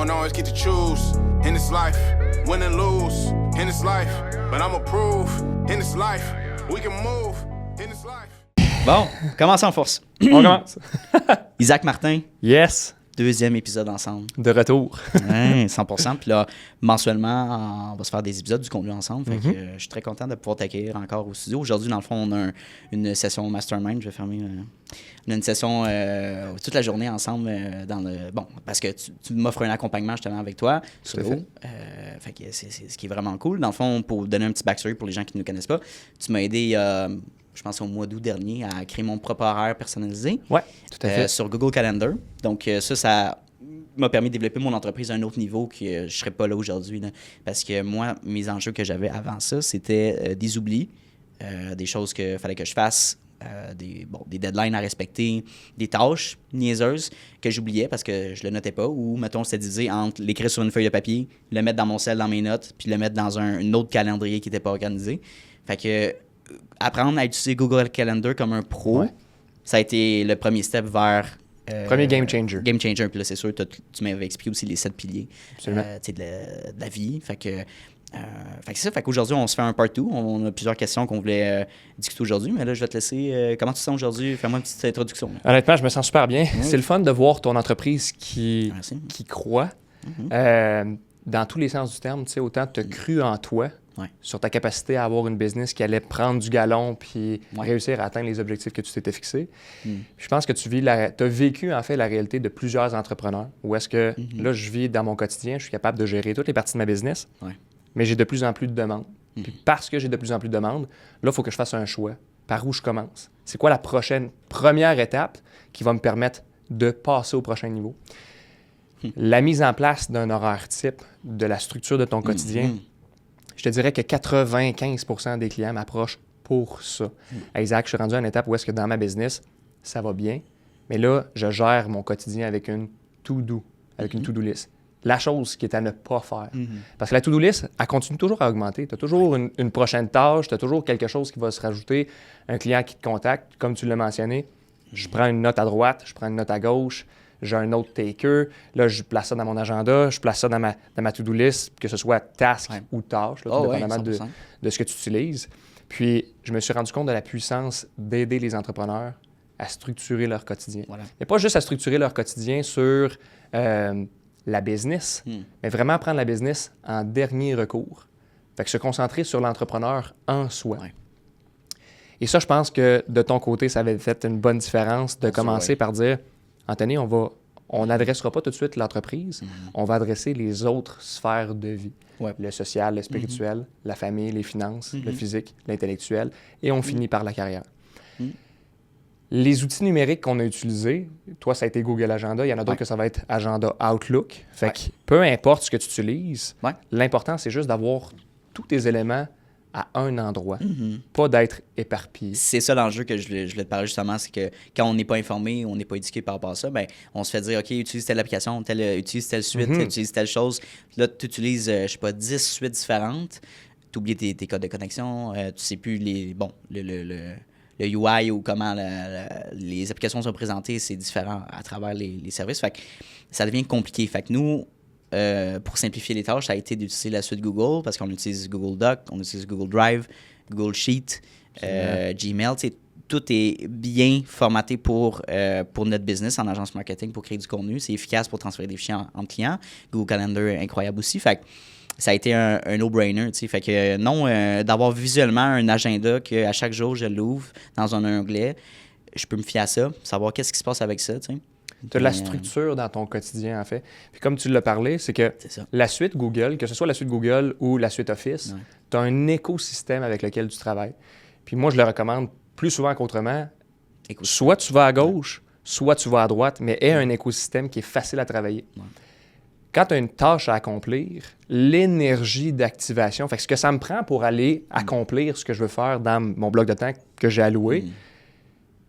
don't always get to choose in this life, win and lose in this life, but I'ma prove in this life, we can move in this life. Bon, commençons en force. On commence. Isaac Martin, Yes, deuxième épisode ensemble. de retour. Ouais, 100%. Puis là, mensuellement, on va se faire des épisodes du contenu ensemble. Fait que je suis très content de pouvoir t'accueillir encore au studio. Aujourd'hui, dans le fond, on a une session mastermind. Je vais fermer. On a une session toute la journée ensemble bon, parce que tu m'offres un accompagnement justement avec toi. Tout à fait. Fait que c'est ce qui est vraiment cool. Dans le fond, pour donner un petit backstory pour les gens qui ne nous connaissent pas, tu m'as aidé, je pense au mois d'août dernier, à créer mon propre horaire personnalisé. Ouais, tout à fait. Sur Google Calendar. Donc, ça m'a permis de développer mon entreprise à un autre niveau que je ne serais pas là aujourd'hui. Là. Parce que moi, mes enjeux que j'avais avant ça, c'était des oublis, des choses qu'il fallait que je fasse, des deadlines à respecter, des tâches niaiseuses que j'oubliais parce que je le notais pas. Ou, mettons, c'était divisé entre l'écrire sur une feuille de papier, le mettre dans mon cell, dans mes notes, puis le mettre dans un autre calendrier qui n'était pas organisé. Fait que apprendre à utiliser Google Calendar comme un pro, ça a été le premier step vers... Premier game changer. Game changer. Puis là, c'est sûr, tu m'avais expliqué aussi les 7 piliers de la vie. Fait que c'est ça. Fait qu'aujourd'hui, on se fait un part 2. On a plusieurs questions qu'on voulait discuter aujourd'hui. Mais là, je vais te laisser. Comment tu te sens aujourd'hui? Fais-moi une petite introduction. Là. Honnêtement, je me sens super bien. C'est le fun de voir ton entreprise qui croît dans tous les sens du terme. Tu sais, autant tu as cru en toi, sur ta capacité à avoir une business qui allait prendre du galon puis réussir à atteindre les objectifs que tu t'étais fixés. Je pense que tu as vécu en fait la réalité de plusieurs entrepreneurs où est-ce que là, je vis dans mon quotidien, je suis capable de gérer toutes les parties de ma business, mais j'ai de plus en plus de demandes. Puis parce que j'ai de plus en plus de demandes, là, il faut que je fasse un choix. Par où je commence? C'est quoi la première étape qui va me permettre de passer au prochain niveau? La mise en place d'un horaire type, de la structure de ton quotidien, je te dirais que 95% des clients m'approchent pour ça. Isaac, je suis rendu à une étape où est-ce que dans ma business, ça va bien, mais là, je gère mon quotidien avec une to-do, avec une to-do list. La chose qui est à ne pas faire. Parce que la to-do list, elle continue toujours à augmenter. Tu as toujours une prochaine tâche, tu as toujours quelque chose qui va se rajouter, un client qui te contacte, comme tu l'as mentionné. Je prends une note à droite, je prends une note à gauche, j'ai un autre taker, là, je place ça dans mon agenda, je place ça dans ma to-do list, que ce soit task ou tâche, là, tout dépendamment de ce que tu utilises. Puis, je me suis rendu compte de la puissance d'aider les entrepreneurs à structurer leur quotidien. Voilà. Et pas juste à structurer leur quotidien sur la business, mais vraiment prendre la business en dernier recours. Fait que se concentrer sur l'entrepreneur en soi. Ouais. Et ça, je pense que de ton côté, ça avait fait une bonne différence de commencer par dire Anthony, on n'adressera pas tout de suite l'entreprise, on va adresser les autres sphères de vie. Le social, le spirituel, la famille, les finances, le physique, l'intellectuel, et on finit par la carrière. Les outils numériques qu'on a utilisés, toi, ça a été Google Agenda, il y en a d'autres que ça va être Agenda Outlook. Fait que peu importe ce que tu utilises, l'important, c'est juste d'avoir tous tes éléments à un endroit, pas d'être éparpillé. C'est ça l'enjeu que je voulais te parler justement, c'est que quand on n'est pas informé, on n'est pas éduqué par rapport à ça, ben on se fait dire, OK, utilise telle application, utilise telle suite, utilise telle chose. Là, tu utilises, 10 suites différentes, tu oublies tes codes de connexion, tu sais plus le UI ou comment les applications sont présentées, c'est différent à travers les services. Fait que ça devient compliqué. Fait que nous, pour simplifier les tâches, ça a été d'utiliser la suite Google parce qu'on utilise Google Doc, on utilise Google Drive, Google Sheet, Gmail. Tout est bien formaté pour notre business en agence marketing pour créer du contenu. C'est efficace pour transférer des fichiers entre clients. Google Calendar est incroyable aussi. Fait que ça a été un no-brainer. Fait que non, d'avoir visuellement un agenda qu'à chaque jour, je l'ouvre dans un onglet, je peux me fier à ça, savoir qu'est-ce qui se passe avec ça. T'sais. Tu as de la structure dans ton quotidien, en fait. Puis comme tu l'as parlé, c'est que la suite Google, que ce soit la suite Google ou la suite Office, tu as un écosystème avec lequel tu travailles. Puis moi, je le recommande plus souvent qu'autrement. Soit tu vas à gauche, soit tu vas à droite, mais aie un écosystème qui est facile à travailler. Quand tu as une tâche à accomplir, l'énergie d'activation, fait que ce que ça me prend pour aller accomplir ce que je veux faire dans mon bloc de temps que j'ai alloué,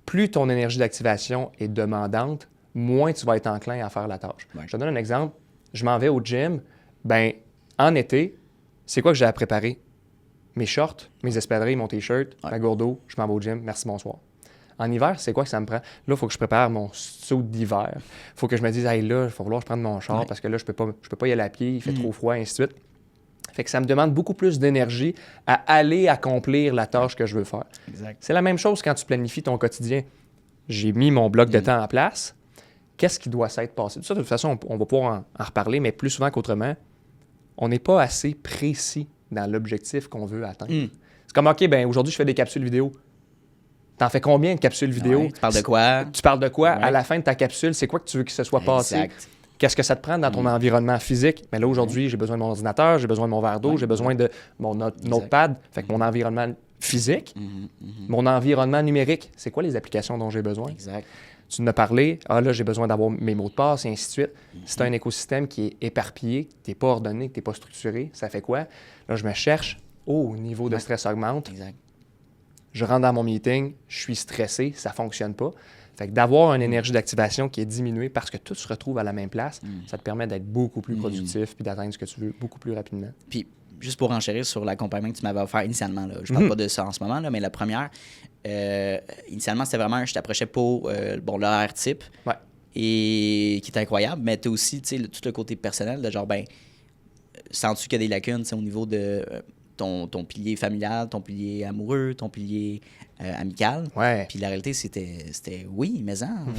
plus ton énergie d'activation est demandante, moins tu vas être enclin à faire la tâche. Je te donne un exemple. Je m'en vais au gym. En été, c'est quoi que j'ai à préparer? Mes shorts, mes espadrilles, mon T-shirt, ma gourde d'eau, je m'en vais au gym. Merci, bonsoir. En hiver, c'est quoi que ça me prend? Là, il faut que je prépare mon saut d'hiver. Il faut que je me dise, hey, là, il va falloir que je prenne mon char parce que là, je peux pas y aller à pied, il fait trop froid, et ainsi de suite. Fait que ça me demande beaucoup plus d'énergie à aller accomplir la tâche que je veux faire. Exact. C'est la même chose quand tu planifies ton quotidien. J'ai mis mon bloc de temps en place. Qu'est-ce qui doit s'être passé? Ça, de toute façon, on va pouvoir en reparler, mais plus souvent qu'autrement, on n'est pas assez précis dans l'objectif qu'on veut atteindre. C'est comme, OK, ben aujourd'hui, je fais des capsules vidéo. T'en fais combien de capsules vidéo? Ouais, tu parles de quoi? Tu parles de quoi? Ouais. À la fin de ta capsule, c'est quoi que tu veux que ce soit passé? Exact. Qu'est-ce que ça te prend dans ton environnement physique? Mais là, aujourd'hui, j'ai besoin de mon ordinateur, j'ai besoin de mon verre d'eau, j'ai besoin de mon notepad. Fait que mon environnement physique, mon environnement numérique, c'est quoi les applications dont j'ai besoin? Exact. Tu en as parlé, là, j'ai besoin d'avoir mes mots de passe, et ainsi de suite. Si tu as un écosystème qui est éparpillé, que tu n'es pas ordonné, que tu n'es pas structuré, ça fait quoi? Là, je me cherche, au niveau de stress augmente. Exact. Je rentre dans mon meeting, je suis stressé, ça ne fonctionne pas. Fait que d'avoir une énergie d'activation qui est diminuée parce que tout se retrouve à la même place, ça te permet d'être beaucoup plus productif puis d'atteindre ce que tu veux beaucoup plus rapidement. Puis, juste pour enchérir sur l'accompagnement que tu m'avais offert initialement, là, je parle pas de ça en ce moment, là, mais la première, initialement, c'était vraiment, je t'approchais pour l'horaire type, et qui est incroyable, mais tu as aussi tout le côté personnel, de genre, sens-tu qu'il y a des lacunes au niveau de ton pilier familial, ton pilier amoureux, ton pilier amical. Ouais. Puis la réalité, c'était oui, mais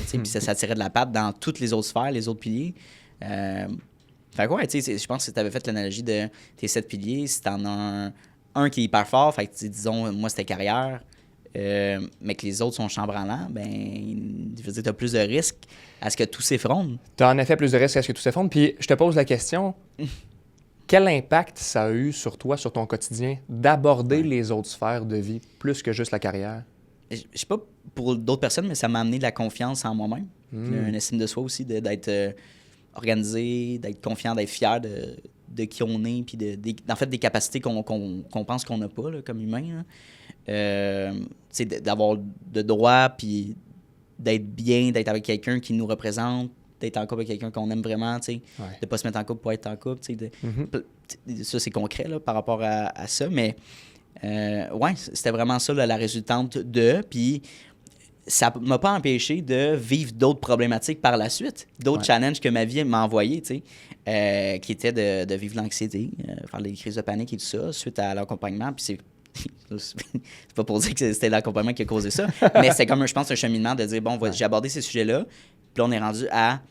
puis ça tirait de la patte dans toutes les autres sphères, les autres piliers. Fait que ouais, je pense que tu avais fait l'analogie de tes 7 piliers. Si tu en as un qui est hyper fort, fait que disons, moi, c'était carrière, mais que les autres sont chambranlants, je veux dire, tu as plus de risques à ce que tout s'effondre. Tu as en effet plus de risques à ce que tout s'effondre. Puis je te pose la question, quel impact ça a eu sur toi, sur ton quotidien, d'aborder les autres sphères de vie plus que juste la carrière? Je sais pas pour d'autres personnes, mais ça m'a amené de la confiance en moi-même. Une estime de soi aussi, d'être organisé, d'être confiant, d'être fier de qui on est, puis en fait des capacités qu'on pense qu'on n'a pas là, comme humain. D'avoir de droit, puis d'être bien, d'être avec quelqu'un qui nous représente, d'être en couple avec quelqu'un qu'on aime vraiment, de ne pas se mettre en couple pour être en couple. Ça, c'est concret là, par rapport à ça, mais c'était vraiment ça là, la résultante de. Puis ça m'a pas empêché de vivre d'autres problématiques par la suite, d'autres challenges que ma vie m'a envoyés, qui étaient de vivre l'anxiété, faire des crises de panique et tout ça, suite à l'accompagnement. Puis c'est pas pour dire que c'était l'accompagnement qui a causé ça, mais c'est comme, je pense, un cheminement de dire, j'ai abordé ces sujets-là, puis là, on est rendu à...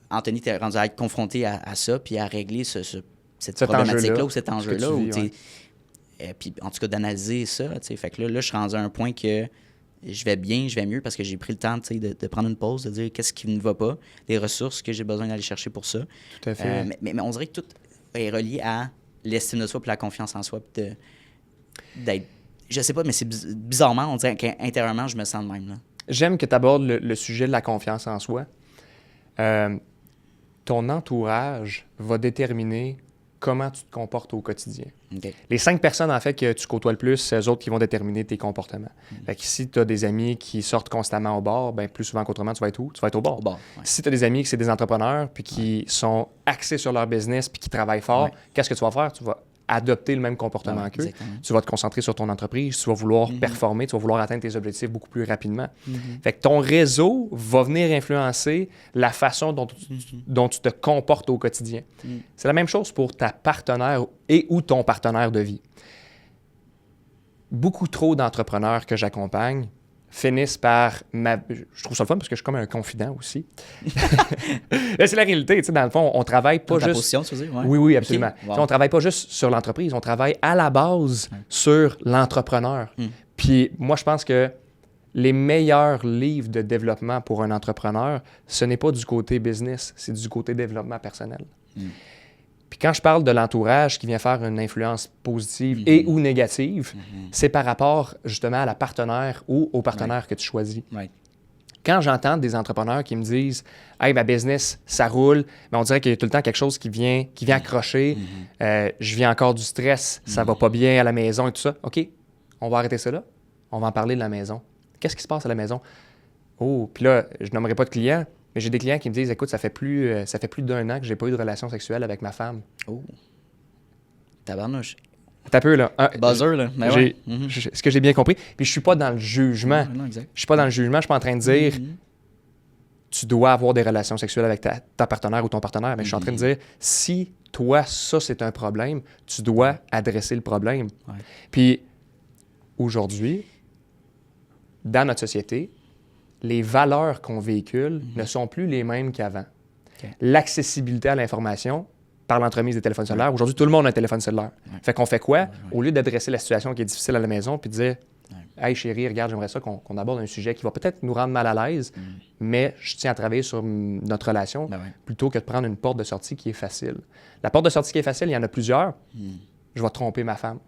Anthony, t'es rendu à être confronté à ça, puis à régler cette problématique-là ou cet enjeu-là. Puis, en tout cas, d'analyser ça. Fait que là, je suis rendu à un point que je vais bien, je vais mieux parce que j'ai pris le temps de prendre une pause, de dire qu'est-ce qui ne va pas, les ressources que j'ai besoin d'aller chercher pour ça. Tout à fait. Mais on dirait que tout est relié à l'estime de soi puis la confiance en soi. Puis d'être... Je sais pas, mais c'est bizarrement, on dirait qu'intérieurement, je me sens de même. Là. J'aime que tu abordes le sujet de la confiance en soi. Ton entourage va déterminer comment tu te comportes au quotidien. Okay. Les 5 personnes, en fait, que tu côtoies le plus, c'est eux autres qui vont déterminer tes comportements. Fait que si tu as des amis qui sortent constamment au bar, plus souvent qu'autrement, tu vas être où? Tu vas être au bar. Si tu as des amis qui sont des entrepreneurs puis qui sont axés sur leur business puis qui travaillent fort, qu'est-ce que tu vas faire? Tu vas adopter le même comportement qu'eux. Tu vas te concentrer sur ton entreprise, tu vas vouloir performer, tu vas vouloir atteindre tes objectifs beaucoup plus rapidement. Fait que ton réseau va venir influencer la façon dont tu te comportes au quotidien. C'est la même chose pour ta partenaire ou ton partenaire de vie. Beaucoup trop d'entrepreneurs que j'accompagne finissent par... Je trouve ça le fun parce que je suis comme un confident aussi. C'est la réalité, dans le fond, on travaille pas juste... position, tu veux dire? Ouais. Oui, absolument. Okay. Wow. On travaille pas juste sur l'entreprise, on travaille à la base sur l'entrepreneur. Puis moi, je pense que les meilleurs livres de développement pour un entrepreneur, ce n'est pas du côté business, c'est du côté développement personnel. Puis quand je parle de l'entourage qui vient faire une influence positive et ou négative, c'est par rapport justement à la partenaire ou au partenaire que tu choisis. Quand j'entends des entrepreneurs qui me disent « Hey, ma business, ça roule », mais on dirait qu'il y a tout le temps quelque chose qui vient accrocher, je vis encore du stress, ça va pas bien à la maison et tout ça. OK, on va arrêter ça là, on va en parler de la maison. Qu'est-ce qui se passe à la maison? Oh, puis là, je nommerai pas de clients, mais j'ai des clients qui me disent « Écoute, ça fait plus d'1 an que j'ai pas eu de relation sexuelle avec ma femme. » Oh! Tabarnouche. T'as peu, là. Buzzer, là. Mais ouais. Ce que j'ai bien compris. Puis je suis pas dans le jugement. Non, exact. Je suis pas dans le jugement. Je suis pas en train de dire tu dois avoir des relations sexuelles avec ta partenaire ou ton partenaire. Mais je suis en train de dire si toi, ça, c'est un problème, tu dois adresser le problème. Ouais. Puis aujourd'hui, dans notre société, les valeurs qu'on véhicule ne sont plus les mêmes qu'avant. Okay. L'accessibilité à l'information par l'entremise des téléphones cellulaires. Aujourd'hui, tout le monde a un téléphone cellulaire. Ouais. Fait qu'on fait quoi? Au lieu d'adresser la situation qui est difficile à la maison puis de dire Hey chérie, regarde, j'aimerais ça qu'on aborde un sujet qui va peut-être nous rendre mal à l'aise, mais je tiens à travailler sur notre relation plutôt que de prendre une porte de sortie qui est facile. La porte de sortie qui est facile, il y en a plusieurs. Je vais tromper ma femme.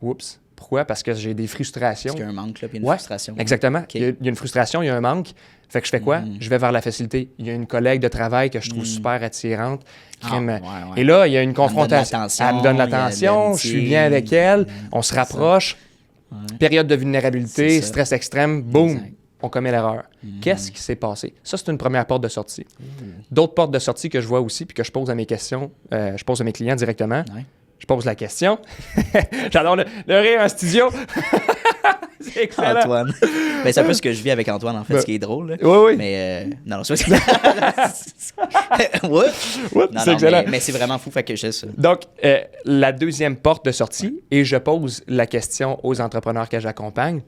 Oups. Pourquoi? Parce que j'ai des frustrations. Parce qu'il y a un manque, là, puis une frustration. Exactement. Okay. Il y a une frustration, il y a un manque. Fait que je fais quoi? Je vais vers la facilité. Il y a une collègue de travail que je trouve super attirante. Et là, il y a une confrontation. Elle me donne l'attention, je suis bien avec elle, on se rapproche. Période de vulnérabilité, stress extrême, boum, on commet l'erreur. Qu'est-ce qui s'est passé? Ça, c'est une première porte de sortie. D'autres portes de sortie que je vois aussi, puis que je pose à mes questions, je pose à mes clients directement. Je pose la question. J'adore le rire en studio. C'est excellent. Antoine. Ben, c'est un peu ce que je vis avec Antoine, en fait, ce qui est drôle. Là. Oui. Mais non, c'est c'est excellent. Mais c'est vraiment fou, fait que je sais. Donc, la deuxième porte de sortie, et je pose la question aux entrepreneurs que j'accompagne,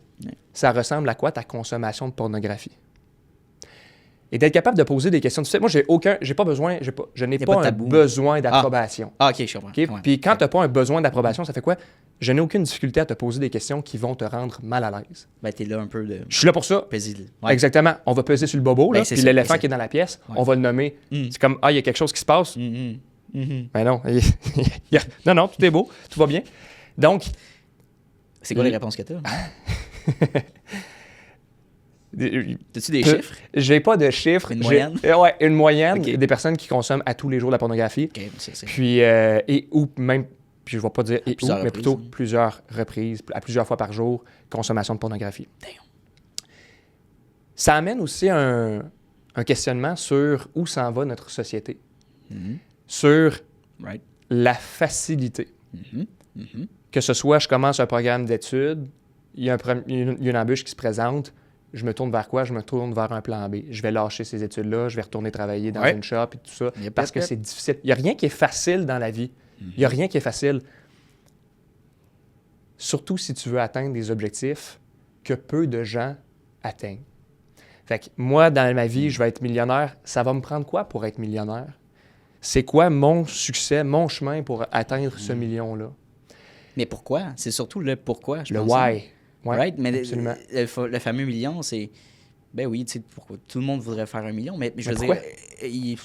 ça ressemble à quoi ta consommation de pornographie? Et d'être capable de poser des questions. Tu sais, moi, je n'ai pas un besoin d'approbation. Ah, OK, je comprends. Okay? Ouais. Puis quand tu n'as pas un besoin d'approbation, ça fait quoi? Je n'ai aucune difficulté à te poser des questions qui vont te rendre mal à l'aise. Ben, t'es là un peu de... Je suis là pour ça. Ouais. Exactement. On va peser sur le bobo, là, puis l'éléphant qui est dans la pièce, on va le nommer. C'est comme, il y a quelque chose qui se passe. Ben non. Non, tout est beau. Tout va bien. Donc... C'est quoi les réponses que tu as? As-tu des chiffres? J'ai pas de chiffres. Une moyenne? Ouais, une moyenne Okay. Des personnes qui consomment à tous les jours de la pornographie. Okay, c'est. Puis, puis je vais pas dire mais plutôt plusieurs reprises, à plusieurs fois par jour, consommation de pornographie. Damn. Ça amène aussi un questionnement sur où s'en va notre société. Sur la facilité. Que ce soit, je commence un programme d'études, il y a une embûche qui se présente, je me tourne vers quoi? Je me tourne vers un plan B. Je vais lâcher ces études-là, je vais retourner travailler dans une shop et tout ça, parce que c'est difficile. Il n'y a rien qui est facile dans la vie. Il n'y a rien qui est facile. Surtout si tu veux atteindre des objectifs que peu de gens atteignent. Fait que moi, dans ma vie, je vais être millionnaire. Ça va me prendre quoi pour être millionnaire? C'est quoi mon succès, mon chemin pour atteindre ce million-là? Mais pourquoi? C'est surtout le pourquoi, je pense. Le why. Ouais, right? Mais absolument. Le fameux million, c'est... Ben oui, tu sais, pourquoi tout le monde voudrait faire un million, mais je veux pourquoi? dire...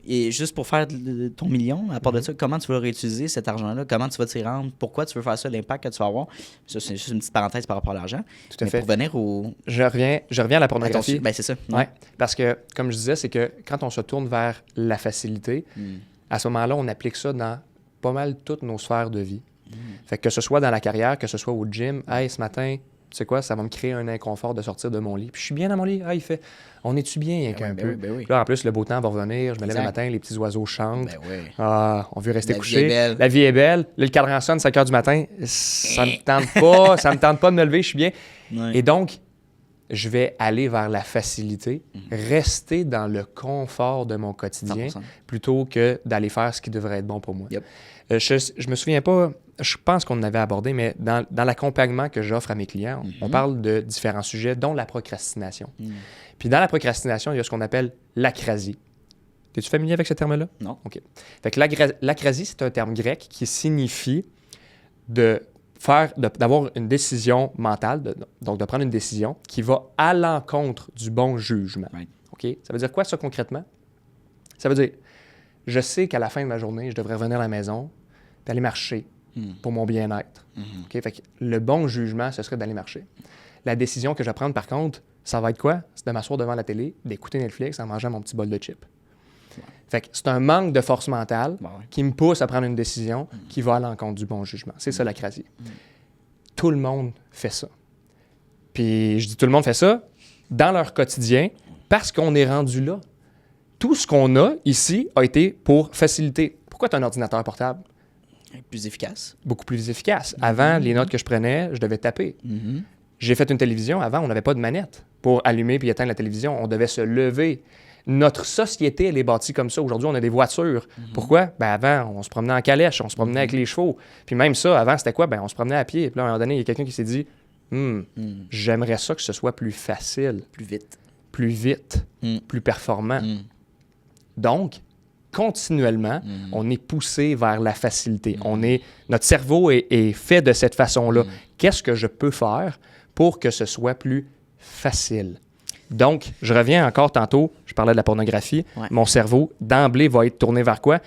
Et juste pour faire ton million, à part de ça, comment tu vas réutiliser cet argent-là? Comment tu vas t'y rendre? Pourquoi tu veux faire ça? L'impact que tu vas avoir? Ça, c'est juste une petite parenthèse par rapport à l'argent. Tout à fait. Pour venir au... Je reviens à la pornographie. Ben c'est ça. Ouais. Parce que, comme je disais, c'est que quand on se tourne vers la facilité, à ce moment-là, on applique ça dans pas mal toutes nos sphères de vie. Fait que ce soit dans la carrière, que ce soit au gym, hey, ce matin, tu sais quoi, ça va me créer un inconfort de sortir de mon lit. Puis je suis bien dans mon lit. Il fait, on est-tu bien avec un peu? Oui. Là, en plus, le beau temps va revenir. Je me lève le matin, les petits oiseaux chantent. On veut rester couché. La vie est belle. Là, le cadran sonne, 5 h du matin. Ça me tente pas. Ça me tente pas de me lever, je suis bien. Et donc, je vais aller vers la facilité, rester dans le confort de mon quotidien 100%. Plutôt que d'aller faire ce qui devrait être bon pour moi. Je me souviens pas, je pense qu'on en avait abordé, mais dans l'accompagnement que j'offre à mes clients, on parle de différents sujets, dont la procrastination. Puis dans la procrastination, il y a ce qu'on appelle l'acrasie. Es-tu familier avec ce terme-là? Non. OK. Fait que l'acrasie, c'est un terme grec qui signifie d'avoir une décision mentale, donc de prendre une décision qui va à l'encontre du bon jugement. OK? Ça veut dire quoi, ça, concrètement? Ça veut dire, je sais qu'à la fin de ma journée, je devrais revenir à la maison, d'aller marcher pour mon bien-être. OK? Fait que le bon jugement, ce serait d'aller marcher. La décision que je vais prendre, par contre, ça va être quoi? C'est de m'asseoir devant la télé, d'écouter Netflix en mangeant mon petit bol de chips. Fait que c'est un manque de force mentale qui me pousse à prendre une décision qui va à l'encontre du bon jugement. C'est ça, l'acrasie. Tout le monde fait ça. Puis je dis tout le monde fait ça dans leur quotidien parce qu'on est rendu là. Tout ce qu'on a ici a été pour faciliter. Pourquoi tu as un ordinateur portable? Plus efficace. Beaucoup plus efficace. Avant, les notes que je prenais, je devais taper. J'ai fait une télévision. Avant, on n'avait pas de manette pour allumer puis éteindre la télévision. On devait se lever. Notre société, elle est bâtie comme ça. Aujourd'hui, on a des voitures. Pourquoi? Ben avant, on se promenait en calèche, on se promenait avec les chevaux. Puis même ça, avant, c'était quoi? Ben on se promenait à pied. Puis là, à un moment donné, il y a quelqu'un qui s'est dit j'aimerais ça que ce soit plus facile. Plus vite. Plus vite, plus performant. Donc, continuellement, on est poussé vers la facilité. Notre cerveau est fait de cette façon-là. Qu'est-ce que je peux faire pour que ce soit plus facile? Donc, je reviens encore tantôt, je parlais de la pornographie. Ouais. Mon cerveau, d'emblée, va être tourné vers quoi?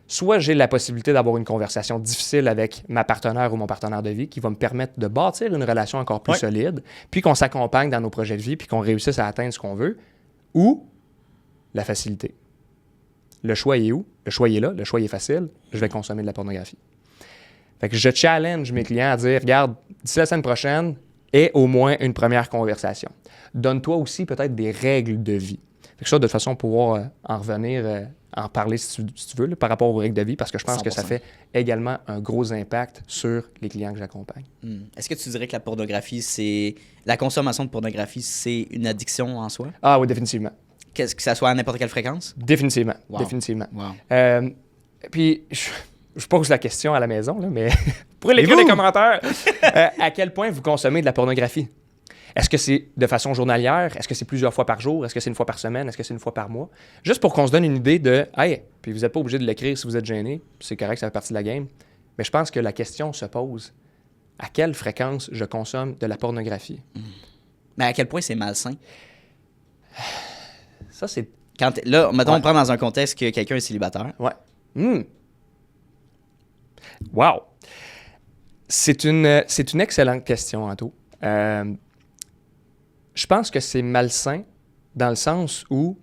Soit j'ai la possibilité d'avoir une conversation difficile avec ma partenaire ou mon partenaire de vie qui va me permettre de bâtir une relation encore plus solide, puis qu'on s'accompagne dans nos projets de vie, puis qu'on réussisse à atteindre ce qu'on veut, ou la facilité. Le choix est où? Le choix est là, le choix est facile, je vais consommer de la pornographie. Fait que je challenge mes clients à dire, regarde, d'ici la semaine prochaine, aie au moins une première conversation. Donne-toi aussi peut-être des règles de vie. Fait que ça, de toute façon, pouvoir en revenir, en parler si tu veux, là, par rapport aux règles de vie, parce que je pense 100%. Que ça fait également un gros impact sur les clients que j'accompagne. Est-ce que tu dirais que la pornographie, la consommation de pornographie, c'est une addiction en soi? Ah oui, définitivement. Que ça soit à n'importe quelle fréquence? Définitivement, définitivement. Wow. Puis, je pose la question à la maison, là, mais vous pourrez l'écrire dans les commentaires. À quel point vous consommez de la pornographie? Est-ce que c'est de façon journalière? Est-ce que c'est plusieurs fois par jour? Est-ce que c'est une fois par semaine? Est-ce que c'est une fois par mois? Juste pour qu'on se donne une idée de « Hey, puis vous n'êtes pas obligé de l'écrire si vous êtes gêné. C'est correct, ça fait partie de la game. » Mais je pense que la question se pose « À quelle fréquence je consomme de la pornographie? » Mais à quel point c'est malsain? Ça, c'est... Là, mettons, on prend dans un contexte que quelqu'un est célibataire. Ouais. Wow! C'est une excellente question, Anto. Je pense que c'est malsain dans le sens où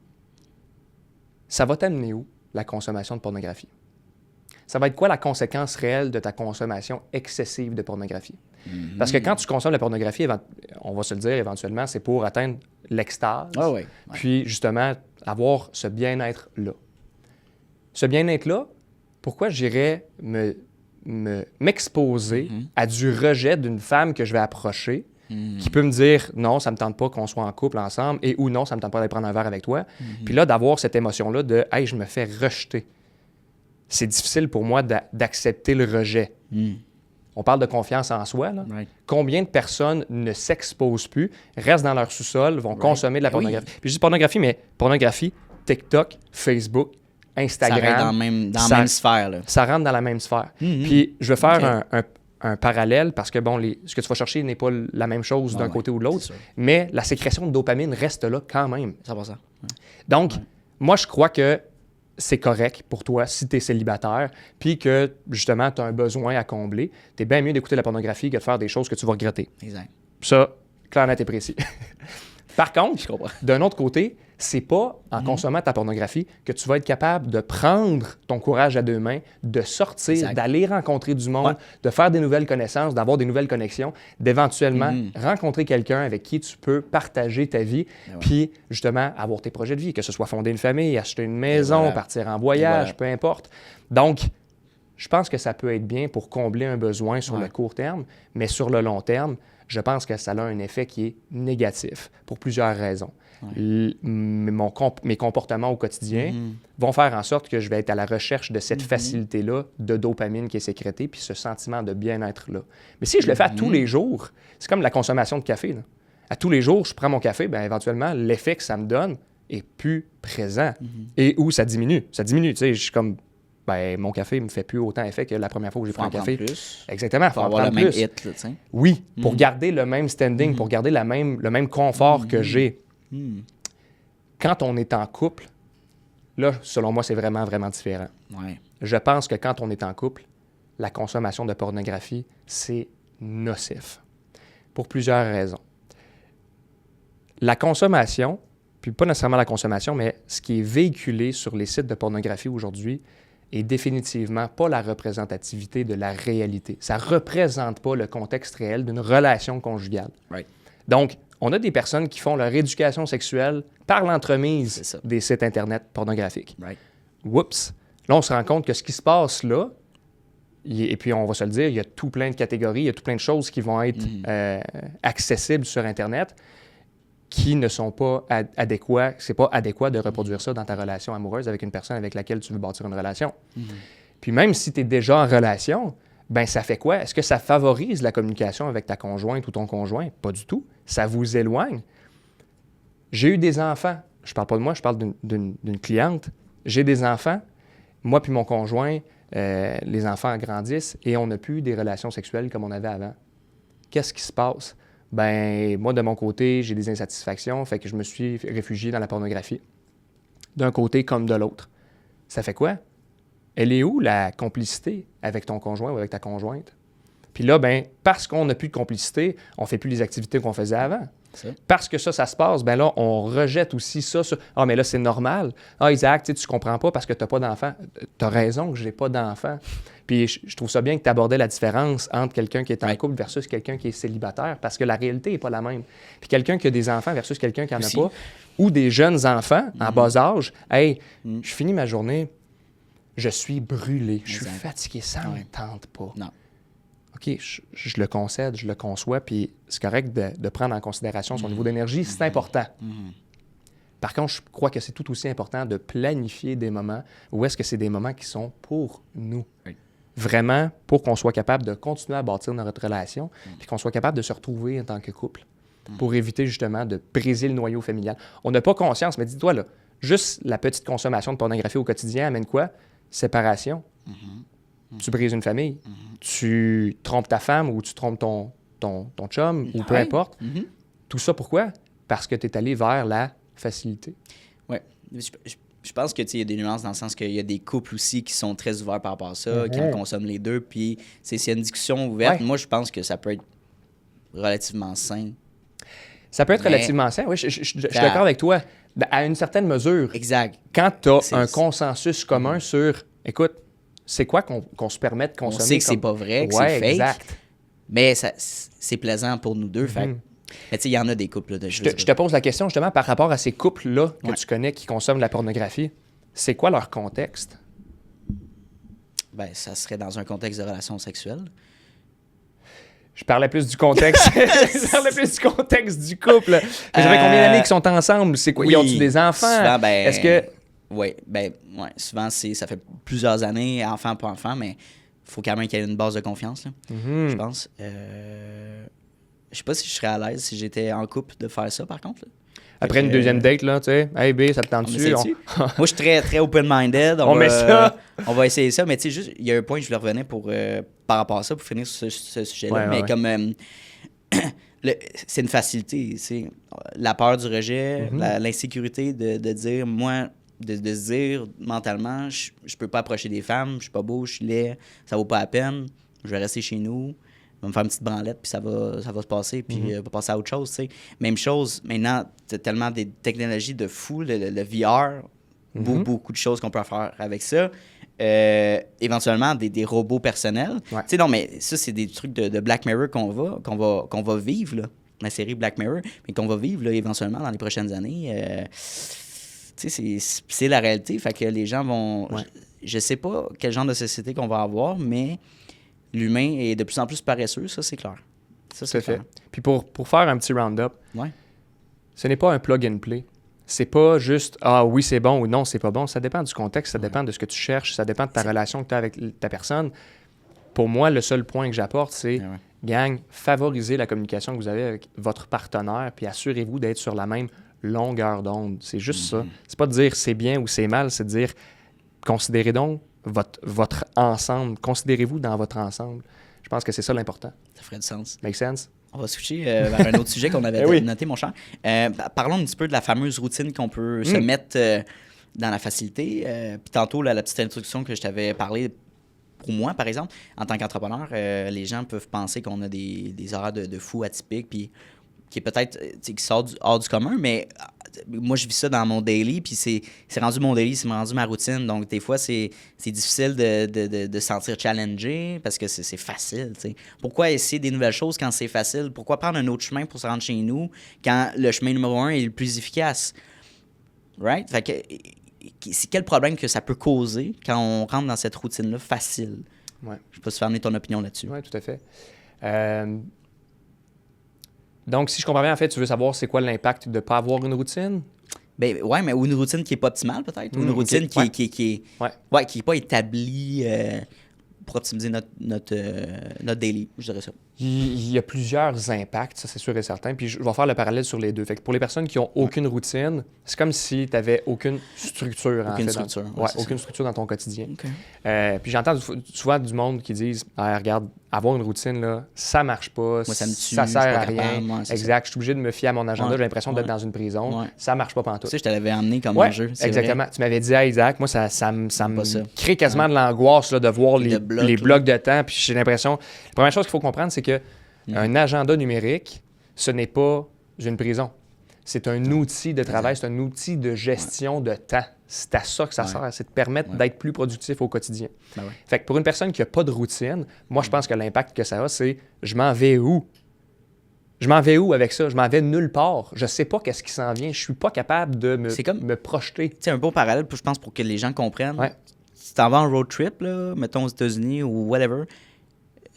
ça va t'amener où, la consommation de pornographie? Ça va être quoi la conséquence réelle de ta consommation excessive de pornographie? Parce que quand tu consommes la pornographie, on va se le dire éventuellement, c'est pour atteindre l'extase, puis justement avoir ce bien-être-là. Ce bien-être-là, pourquoi j'irais m'exposer à du rejet d'une femme que je vais approcher, qui peut me dire non, ça me tente pas qu'on soit en couple ensemble, et ou non, ça me tente pas d'aller prendre un verre avec toi. Puis là, d'avoir cette émotion-là de hey, je me fais rejeter. C'est difficile pour moi d'accepter le rejet. On parle de confiance en soi. Là. Combien de personnes ne s'exposent plus, restent dans leur sous-sol, vont consommer de la pornographie? Puis je dis pornographie, mais pornographie, TikTok, Facebook, Instagram. Ça rentre dans la même sphère. Là. Ça rentre dans la même sphère. Puis je vais faire un parallèle parce que bon, ce que tu vas chercher n'est pas la même chose d'un côté ou de l'autre, mais la sécrétion de dopamine reste là quand même. 100%. Donc, moi, je crois que c'est correct pour toi si tu es célibataire, puis que, justement, tu as un besoin à combler. Tu es bien mieux d'écouter la pornographie que de faire des choses que tu vas regretter. Exact. Ça, clair, net et précis. Par contre, d'un autre côté, c'est pas en consommant ta pornographie que tu vas être capable de prendre ton courage à deux mains, de sortir, d'aller rencontrer du monde, de faire des nouvelles connaissances, d'avoir des nouvelles connexions, d'éventuellement rencontrer quelqu'un avec qui tu peux partager ta vie, puis justement avoir tes projets de vie, que ce soit fonder une famille, acheter une maison, partir en voyage, peu importe. Donc, je pense que ça peut être bien pour combler un besoin sur le court terme, mais sur le long terme, je pense que ça a un effet qui est négatif pour plusieurs raisons. Mes comportements au quotidien vont faire en sorte que je vais être à la recherche de cette facilité-là de dopamine qui est sécrétée, puis ce sentiment de bien-être-là. Mais si je le fais à tous les jours, c'est comme la consommation de café. Là. À tous les jours, je prends mon café, bien éventuellement, l'effet que ça me donne est plus présent. Et où ça diminue. Ça diminue, tu sais, je suis comme... Ben, mon café ne me fait plus autant effet que la première fois où j'ai pris un café. Plus. Exactement. Il faut avoir le même hit. Là, oui, pour garder le même standing, pour garder le même confort que j'ai. Quand on est en couple, là, selon moi, c'est vraiment, vraiment différent. Je pense que quand on est en couple, la consommation de pornographie, c'est nocif. Pour plusieurs raisons. La consommation, puis pas nécessairement la consommation, mais ce qui est véhiculé sur les sites de pornographie aujourd'hui, est définitivement pas la représentativité de la réalité. Ça ne représente pas le contexte réel d'une relation conjugale. Donc, on a des personnes qui font leur éducation sexuelle par l'entremise des sites Internet pornographiques. Oups! Là, on se rend compte que ce qui se passe là, Et puis, on va se le dire, il y a tout plein de catégories, il y a tout plein de choses qui vont être accessibles sur Internet qui ne sont pas adéquats. C'est pas adéquat de reproduire ça dans ta relation amoureuse avec une personne avec laquelle tu veux bâtir une relation. Puis même si tu es déjà en relation, ben ça fait quoi? Est-ce que ça favorise la communication avec ta conjointe ou ton conjoint? Pas du tout. Ça vous éloigne. J'ai eu des enfants. Je parle pas de moi, je parle d'une cliente. J'ai des enfants. Moi puis mon conjoint, les enfants grandissent et on n'a plus des relations sexuelles comme on avait avant. Qu'est-ce qui se passe? Ben moi, de mon côté, j'ai des insatisfactions, fait que je me suis réfugié dans la pornographie. D'un côté comme de l'autre. Ça fait quoi? Elle est où la complicité avec ton conjoint ou avec ta conjointe? Puis là, ben parce qu'on n'a plus de complicité, on ne fait plus les activités qu'on faisait avant. Parce que ça se passe, ben là, on rejette aussi ça sur « Ah, mais là, c'est normal. Ah, Isaac, tu comprends pas parce que tu n'as pas d'enfant. » Tu as raison que je n'ai pas d'enfant. Puis je trouve ça bien que tu abordais la différence entre quelqu'un qui est en couple versus quelqu'un qui est célibataire parce que la réalité n'est pas la même. Puis quelqu'un qui a des enfants versus quelqu'un qui n'en a pas, ou des jeunes enfants en bas âge, « Hey, je finis ma journée, je suis brûlé, je suis fatigué, ça ne me tente pas. » Non. OK, je le concède, je le conçois, puis c'est correct de prendre en considération son niveau d'énergie, c'est important. Par contre, je crois que c'est tout aussi important de planifier des moments où est-ce que c'est des moments qui sont pour nous. Oui. Vraiment, pour qu'on soit capable de continuer à bâtir notre relation, puis qu'on soit capable de se retrouver en tant que couple, pour éviter justement de briser le noyau familial. On n'a pas conscience, mais dis-toi, là, juste la petite consommation de pornographie au quotidien amène quoi? Séparation. Tu brises une famille. Tu trompes ta femme ou tu trompes ton chum ou peu importe. Tout ça, pourquoi? Parce que tu es allé vers la facilité. Oui. Je pense que il y a des nuances dans le sens qu'il y a des couples aussi qui sont très ouverts par rapport à ça, qui en consomment les deux. Puis s'il y a une discussion ouverte, moi, je pense que ça peut être relativement sain. Ça peut être relativement sain, oui. Je suis d'accord avec toi. À une certaine mesure. Exact. Quand tu as un consensus commun sur, écoute, c'est quoi qu'on se permet de consommer? On sait que c'est pas vrai, que c'est fake. Exact. Mais c'est plaisant pour nous deux. Fait. Mais tu sais, il y en a des couples. Là, je te pose la question justement par rapport à ces couples-là que tu connais qui consomment de la pornographie. C'est quoi leur contexte? Ben, ça serait dans un contexte de relation sexuelle. Je parlais plus du contexte. Je parlais plus du contexte du couple. Ça fait combien d'années qu'ils sont ensemble? C'est quoi? Ils ont-tu des enfants? Souvent, ben, est-ce que... Oui, souvent, ça fait plusieurs années, enfant pour enfant, mais il faut quand même qu'il y ait une base de confiance, là, je pense. Je sais pas si je serais à l'aise si j'étais en couple de faire ça, par contre. Là. Après une deuxième date, là, tu sais, « Hey, B, ça te tente-tu? » Moi, je suis très, très open-minded. On met ça! On va essayer ça, mais tu sais, juste, il y a un point que je voulais revenir par rapport à ça, pour finir sur ce sujet-là. Comme... c'est une facilité, c'est la peur du rejet, l'insécurité de dire, moi... De se dire mentalement, je peux pas approcher des femmes, je suis pas beau, je suis laid, ça vaut pas la peine, je vais rester chez nous, je vais me faire une petite branlette, puis ça va se passer, puis on va passer à autre chose, tu sais. Même chose, maintenant, t'as tellement des technologies de fou, le VR, beaucoup de choses qu'on peut faire avec ça. Éventuellement, des robots personnels. Tu sais, non, mais ça, c'est des trucs de Black Mirror qu'on va vivre, là, la série Black Mirror, mais qu'on va vivre, là, éventuellement, dans les prochaines années. Tu sais, c'est la réalité. Fait que les gens vont... Je sais pas quel genre de société qu'on va avoir, mais l'humain est de plus en plus paresseux, ça, c'est clair. Ça, c'est fait. Puis pour faire un petit round-up, ce n'est pas un plug-and-play. C'est pas juste « Ah oui, c'est bon » ou « Non, c'est pas bon ». Ça dépend du contexte, ça dépend de ce que tu cherches, ça dépend de ta relation que tu as avec ta personne. Pour moi, le seul point que j'apporte, c'est gang, favorisez la communication que vous avez avec votre partenaire, puis assurez-vous d'être sur la même longueur d'onde. C'est juste ça. C'est pas de dire c'est bien ou c'est mal, c'est de dire considérez donc votre ensemble. Considérez-vous dans votre ensemble. Je pense que c'est ça l'important. Ça ferait du sens. Make sense? On va switcher vers un autre sujet qu'on avait noté, mon cher. Parlons un petit peu de la fameuse routine qu'on peut se mettre dans la facilité. Puis tantôt, la petite introduction que je t'avais parlé, pour moi, par exemple, en tant qu'entrepreneur, les gens peuvent penser qu'on a des horaires de fou atypiques, puis qui est peut-être qui sort hors du commun, mais moi, je vis ça dans mon daily, puis c'est rendu mon daily, c'est rendu ma routine. Donc, des fois, c'est difficile de se sentir challengé parce que c'est facile. T'sais. Pourquoi essayer des nouvelles choses quand c'est facile? Pourquoi prendre un autre chemin pour se rendre chez nous quand le chemin numéro 1 est le plus efficace? Right? Fait que, c'est quel problème que ça peut causer quand on rentre dans cette routine-là facile? Ouais. Je sais pas si tu veux amener ton opinion là-dessus. Oui, tout à fait. Donc, si je comprends bien, en fait, tu veux savoir c'est quoi l'impact de ne pas avoir une routine? Ben ouais, mais ou une routine qui est pas optimale peut-être, ou une routine okay. qui est pas établie pour optimiser notre daily, je dirais ça. Il y a plusieurs impacts, ça c'est sûr et certain. Puis je vais faire le parallèle sur les deux. Fait que pour les personnes qui n'ont aucune routine, c'est comme si tu n'avais aucune structure. Aucune structure dans ton quotidien. Okay. Puis j'entends souvent du monde qui disent regarde, avoir une routine, là, ça marche pas, moi, ça me tue, ça sert à rien. Exact, je suis obligé de me fier à mon agenda, j'ai l'impression d'être dans une prison. Ça marche pas pantoute. Tu sais, je te l'avais amené comme enjeu. Exactement. Vrai. Tu m'avais dit, Isaac, moi, ça me crée quasiment de l'angoisse là, de voir les blocs de temps. Puis j'ai l'impression. La première chose qu'il faut comprendre, c'est que un agenda numérique, ce n'est pas une prison. C'est un outil de travail, c'est un outil de gestion de temps. C'est à ça que ça sert, c'est de permettre d'être plus productif au quotidien. Fait que pour une personne qui n'a pas de routine, moi, je pense que l'impact que ça a, c'est je m'en vais où? Je m'en vais où avec ça? Je m'en vais nulle part. Je sais pas qu'est-ce qui s'en vient. Je suis pas capable de me projeter. C'est un beau parallèle, je pense, pour que les gens comprennent. Ouais. Si tu t'en vas en road trip, là, mettons aux États-Unis ou whatever,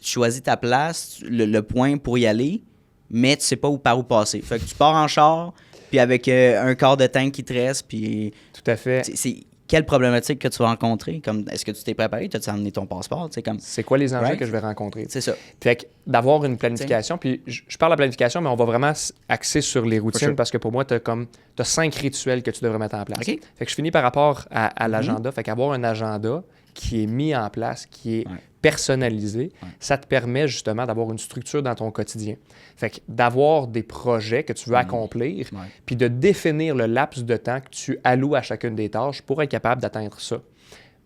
tu choisis ta place, le point pour y aller, mais tu sais pas par où passer. Fait que tu pars en char, puis avec un quart de temps qui te reste, puis... Tout à fait. C'est quelle problématique que tu vas rencontrer? Comme, est-ce que tu t'es préparé? T'as-tu amené ton passeport? C'est quoi les enjeux que je vais rencontrer? C'est ça. Fait que d'avoir une planification, puis je parle de planification, mais on va vraiment axer sur les routines parce que pour moi, tu as 5 rituels que tu devrais mettre en place. Okay. Fait que je finis par rapport à l'agenda. Fait qu'avoir un agenda qui est mis en place, qui est personnalisé, ça te permet justement d'avoir une structure dans ton quotidien. Fait que d'avoir des projets que tu veux accomplir, puis de définir le laps de temps que tu alloues à chacune des tâches pour être capable d'atteindre ça.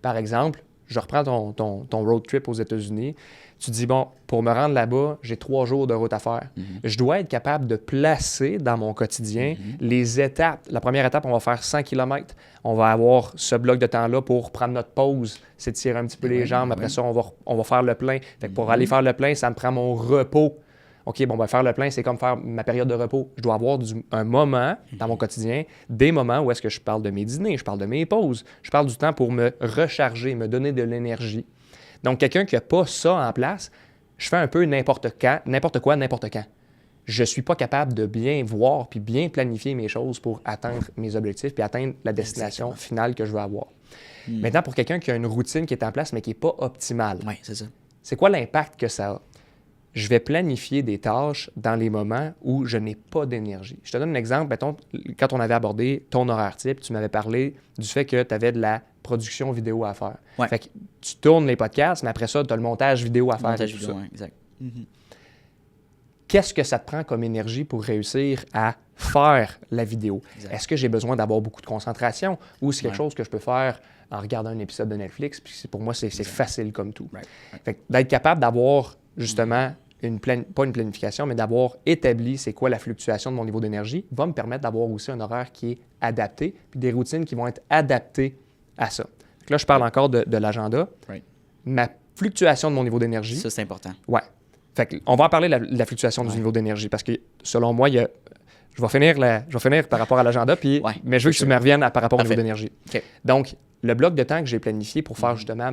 Par exemple, je reprends ton road trip aux États-Unis. Tu dis, bon, pour me rendre là-bas, j'ai 3 jours de route à faire. Je dois être capable de placer dans mon quotidien les étapes. La première étape, on va faire 100 km. On va avoir ce bloc de temps-là pour prendre notre pause, s'étirer un petit peu les jambes. Après ça, on va faire le plein. Fait que pour aller faire le plein, ça me prend mon repos. OK, bon, ben faire le plein, c'est comme faire ma période de repos. Je dois avoir un moment dans mon quotidien, des moments où est-ce que je parle de mes dîners, je parle de mes pauses, je parle du temps pour me recharger, me donner de l'énergie. Donc, quelqu'un qui n'a pas ça en place, je fais un peu n'importe quoi, n'importe quand. Je ne suis pas capable de bien voir puis bien planifier mes choses pour atteindre mes objectifs puis atteindre la destination finale que je veux avoir. Maintenant, pour quelqu'un qui a une routine qui est en place mais qui n'est pas optimale, c'est ça. C'est quoi l'impact que ça a? Je vais planifier des tâches dans les moments où je n'ai pas d'énergie. Je te donne un exemple. Mettons, quand on avait abordé ton horaire type, tu m'avais parlé du fait que tu avais de la production vidéo à faire. Fait que tu tournes les podcasts, mais après ça, tu as le montage vidéo à faire. Montage vidéo, exact. Qu'est-ce que ça te prend comme énergie pour réussir à faire la vidéo? Est-ce que j'ai besoin d'avoir beaucoup de concentration ou c'est quelque chose que je peux faire en regardant un épisode de Netflix? Puis pour moi, c'est facile comme tout. Fait que d'être capable d'avoir justement pas une planification, mais d'avoir établi c'est quoi la fluctuation de mon niveau d'énergie va me permettre d'avoir aussi un horaire qui est adapté puis des routines qui vont être adaptées à ça. Donc là, je parle encore de l'agenda. Ma fluctuation de mon niveau d'énergie. Ça, c'est important. Ouais. Fait que, on va en parler de la fluctuation du niveau d'énergie parce que selon moi, je vais finir par rapport à l'agenda, mais je veux que tu me reviennes par rapport au niveau d'énergie. Okay. Donc, le bloc de temps que j'ai planifié pour faire justement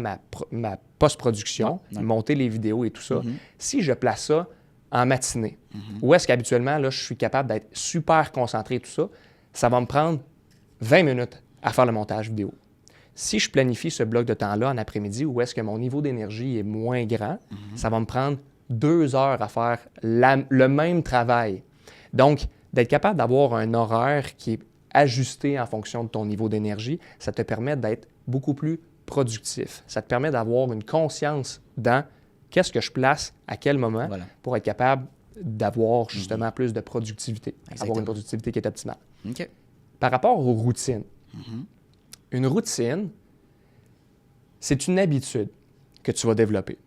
ma post-production, monter les vidéos et tout ça, si je place ça en matinée, où est-ce qu'habituellement, là, je suis capable d'être super concentré et tout ça, ça va me prendre 20 minutes à faire le montage vidéo. Si je planifie ce bloc de temps-là en après-midi, où est-ce que mon niveau d'énergie est moins grand, ça va me prendre 2 heures à faire le même travail. Donc, d'être capable d'avoir un horaire qui est ajusté en fonction de ton niveau d'énergie, ça te permet d'être beaucoup plus productif. Ça te permet d'avoir une conscience dans qu'est-ce que je place à quel moment pour être capable d'avoir justement plus de productivité, avoir une productivité qui est optimale. Okay. Par rapport aux routines, une routine, c'est une habitude que tu vas développer.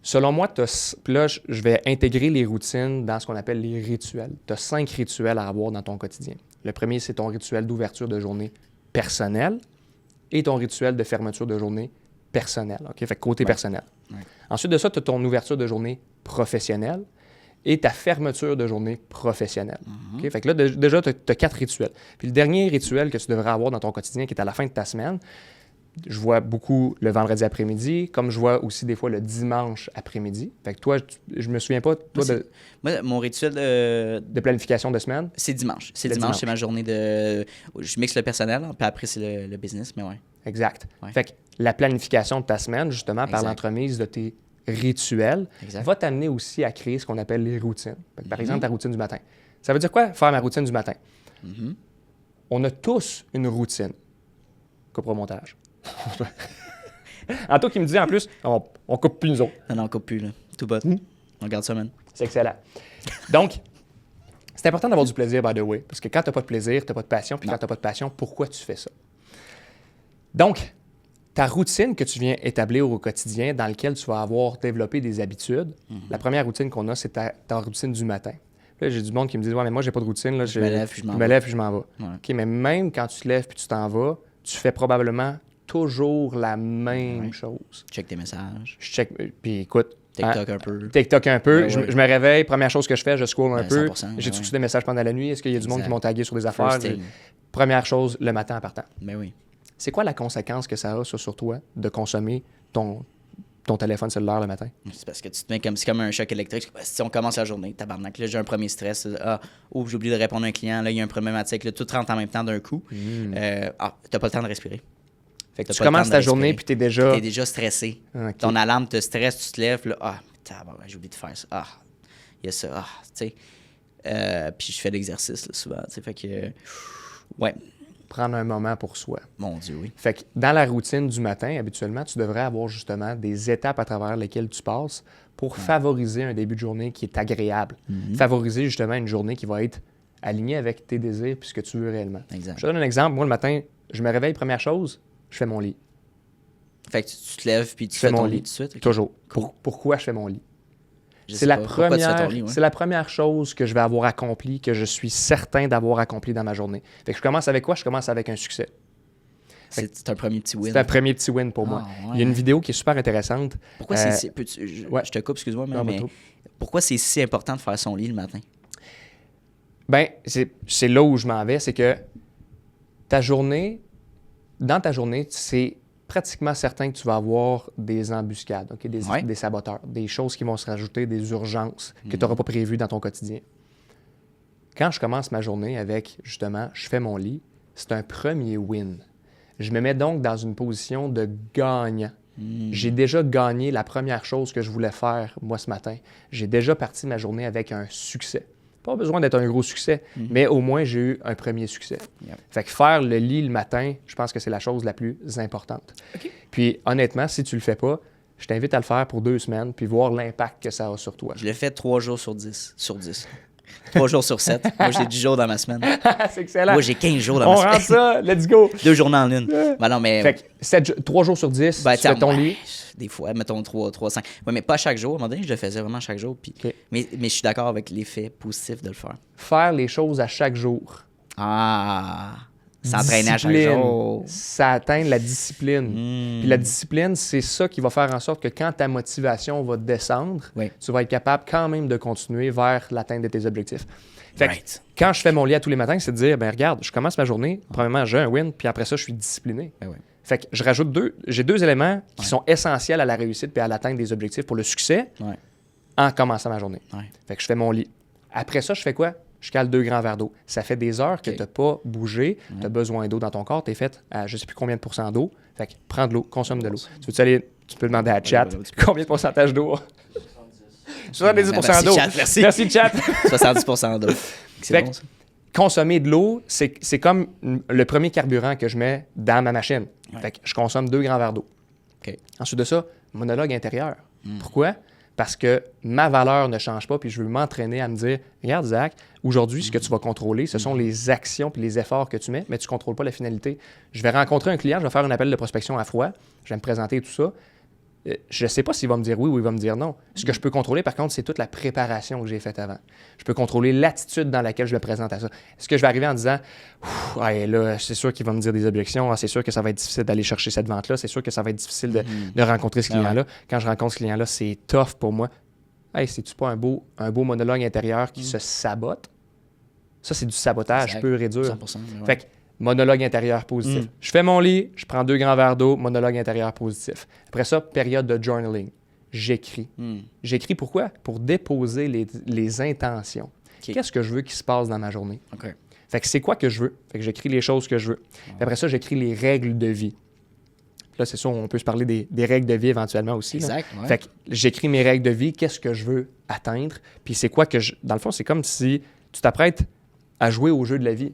Selon moi, puis là, je vais intégrer les routines dans ce qu'on appelle les rituels. Tu as 5 rituels à avoir dans ton quotidien. Le premier, c'est ton rituel d'ouverture de journée personnelle et ton rituel de fermeture de journée personnelle. OK? Fait que côté personnel. Ensuite de ça, tu as ton ouverture de journée professionnelle et ta fermeture de journée professionnelle. OK? Fait que là, déjà, tu as 4 rituels. Puis le dernier rituel que tu devrais avoir dans ton quotidien, qui est à la fin de ta semaine, je vois beaucoup le vendredi après-midi, comme je vois aussi des fois le dimanche après-midi. Fait que toi, je me souviens pas, toi, Moi, mon rituel de planification de semaine? C'est dimanche. C'est dimanche, c'est ma journée de... Je mixe le personnel, puis après, c'est le business, mais ouais. Exact. Ouais. Fait que la planification de ta semaine, justement, par l'entremise de tes rituels, va t'amener aussi à créer ce qu'on appelle les routines. Fait que, par exemple, ta routine du matin. Ça veut dire quoi, faire ma routine du matin? On a tous une routine. Coupe au montage. Anto qui me dit en plus, on coupe plus nous autres. Non, on coupe plus, là. Tout bas. On garde ça, man. C'est excellent. Donc, c'est important d'avoir du plaisir, by the way, parce que quand tu n'as pas de plaisir, tu n'as pas de passion, puis quand tu n'as pas de passion, pourquoi tu fais ça? Donc, ta routine que tu viens établir au quotidien, dans laquelle tu vas avoir développé des habitudes, la première routine qu'on a, c'est ta routine du matin. Là, j'ai du monde qui me dit « Ouais, mais moi, j'ai pas de routine. Là, je me lève, puis je m'en vais. Ouais. OK, mais même quand tu te lèves puis tu t'en vas, tu fais probablement toujours la même chose. Check tes messages. Je check, puis écoute... TikTok un peu. TikTok un peu. Ouais. Je me réveille, première chose que je fais, je scroll un peu. J'ai-tu reçu des messages pendant la nuit? Est-ce qu'il y a du monde qui m'ont tagué sur des affaires? Première chose, le matin en partant. Ben oui. C'est quoi la conséquence que ça a sur toi de consommer ton téléphone cellulaire le matin? C'est parce que tu te mets c'est comme un choc électrique. Si on commence la journée, tabarnak, là, j'ai un premier stress. J'ai oublié de répondre à un client. Là, il y a un problématique. Là, tout rentre en même temps d'un coup. T'as pas le temps de respirer. Fait que tu commences ta journée puis t'es déjà stressé. Okay. Ton alarme te stresse, tu te lèves. Là, j'ai oublié de faire ça. Il y a ça. Tu sais. Puis je fais l'exercice là, souvent. Fait que, ouais. Prendre un moment pour soi. Mon Dieu, oui. Fait que dans la routine du matin, habituellement, tu devrais avoir justement des étapes à travers lesquelles tu passes pour favoriser un début de journée qui est agréable. Favoriser justement une journée qui va être alignée avec tes désirs puis ce que tu veux réellement. Exact. Je te donne un exemple. Moi, le matin, je me réveille, première chose, je fais mon lit. Fait que tu te lèves puis tu fais ton lit tout de suite? Okay. Toujours. Cool. Pourquoi je fais mon lit? C'est la première chose que je vais avoir accomplie, que je suis certain d'avoir accompli dans ma journée. Fait que je commence avec quoi? Je commence avec un succès. C'est un premier petit win. C'est un premier petit win pour moi. Ouais. Il y a une vidéo qui est super intéressante. Pourquoi je te coupe, excuse-moi, mais pourquoi c'est si important de faire son lit le matin? Ben, c'est là où je m'en vais, c'est que dans ta journée, c'est pratiquement certain que tu vas avoir des embuscades, okay? Des saboteurs, des choses qui vont se rajouter, des urgences que tu n'auras pas prévues dans ton quotidien. Quand je commence ma journée avec, justement, je fais mon lit, c'est un premier win. Je me mets donc dans une position de gagnant. J'ai déjà gagné la première chose que je voulais faire, moi, ce matin. J'ai déjà parti ma journée avec un succès. Pas besoin d'être un gros succès, mais au moins, j'ai eu un premier succès. Fait que faire le lit le matin, je pense que c'est la chose la plus importante. Okay. Puis, honnêtement, si tu le fais pas, je t'invite à le faire pour 2 semaines puis voir l'impact que ça a sur toi. Je le fais 3 jours sur 10. 3 jours sur 7. Moi, j'ai 10 jours dans ma semaine. C'est excellent. Moi, j'ai 15 jours dans ma semaine. On rentre ça, let's go. 2 journées en une. Ben non, mais... Fait que 3 jours sur 10, tu fais ton lit. Des fois, mettons 3, 5. Oui, mais pas chaque jour. À un moment donné, je le faisais vraiment chaque jour. Puis... Okay. Mais je suis d'accord avec l'effet positif de le faire. Faire les choses à chaque jour. S'entraîner à chaque jour. Ça atteint la discipline. Puis la discipline, c'est ça qui va faire en sorte que quand ta motivation va descendre, tu vas être capable quand même de continuer vers l'atteinte de tes objectifs. Fait que quand je fais mon lit à tous les matins, c'est de dire, ben regarde, je commence ma journée, premièrement, j'ai un win, puis après ça, je suis discipliné. Fait que je rajoute j'ai 2 éléments qui sont essentiels à la réussite puis à l'atteinte des objectifs pour le succès en commençant ma journée. Fait que je fais mon lit. Après ça, je fais quoi? Je cale 2 grands verres d'eau. Ça fait des heures que tu n'as pas bougé, tu as besoin d'eau dans ton corps, tu es fait à je ne sais plus combien de pourcents d'eau. Fait que prends de l'eau, consomme de l'eau. Tu peux demander à chat combien de pourcentage d'eau? 70% d'eau. Merci, chat. 70% d'eau. C'est bon, ça. Consommer de l'eau, c'est comme le premier carburant que je mets dans ma machine. Fait que je consomme 2 grands verres d'eau. Ensuite de ça, monologue intérieur. Pourquoi? Parce que ma valeur ne change pas, puis je veux m'entraîner à me dire, regarde Zach, aujourd'hui, ce que tu vas contrôler, ce sont les actions puis les efforts que tu mets, mais tu ne contrôles pas la finalité. Je vais rencontrer un client, je vais faire un appel de prospection à froid, je vais me présenter tout ça. Je ne sais pas s'il va me dire oui ou il va me dire non. Ce que je peux contrôler, par contre, c'est toute la préparation que j'ai faite avant. Je peux contrôler l'attitude dans laquelle je le présente à ça. Est-ce que je vais arriver en disant là, c'est sûr qu'il va me dire des objections, c'est sûr que ça va être difficile d'aller chercher cette vente-là, c'est sûr que ça va être difficile de rencontrer ce client-là. Quand je rencontre ce client-là, c'est tough pour moi. C'est-tu pas un beau monologue intérieur qui se sabote? Ça, c'est du sabotage pur et dur. 100%, Fait que monologue intérieur positif. Je fais mon lit, je prends 2 grands verres d'eau, monologue intérieur positif. Après ça, période de journaling. J'écris. J'écris pourquoi? Pour déposer les intentions. Okay. Qu'est-ce que je veux qu'il se passe dans ma journée? Okay. Fait que c'est quoi que je veux? Fait que j'écris les choses que je veux. Après ça, j'écris les règles de vie. Là, c'est sûr, on peut se parler des règles de vie éventuellement aussi. Exact. Ouais. Fait que j'écris mes règles de vie, qu'est-ce que je veux atteindre, puis c'est quoi que je... Dans le fond, c'est comme si tu t'apprêtes à jouer au jeu de la vie.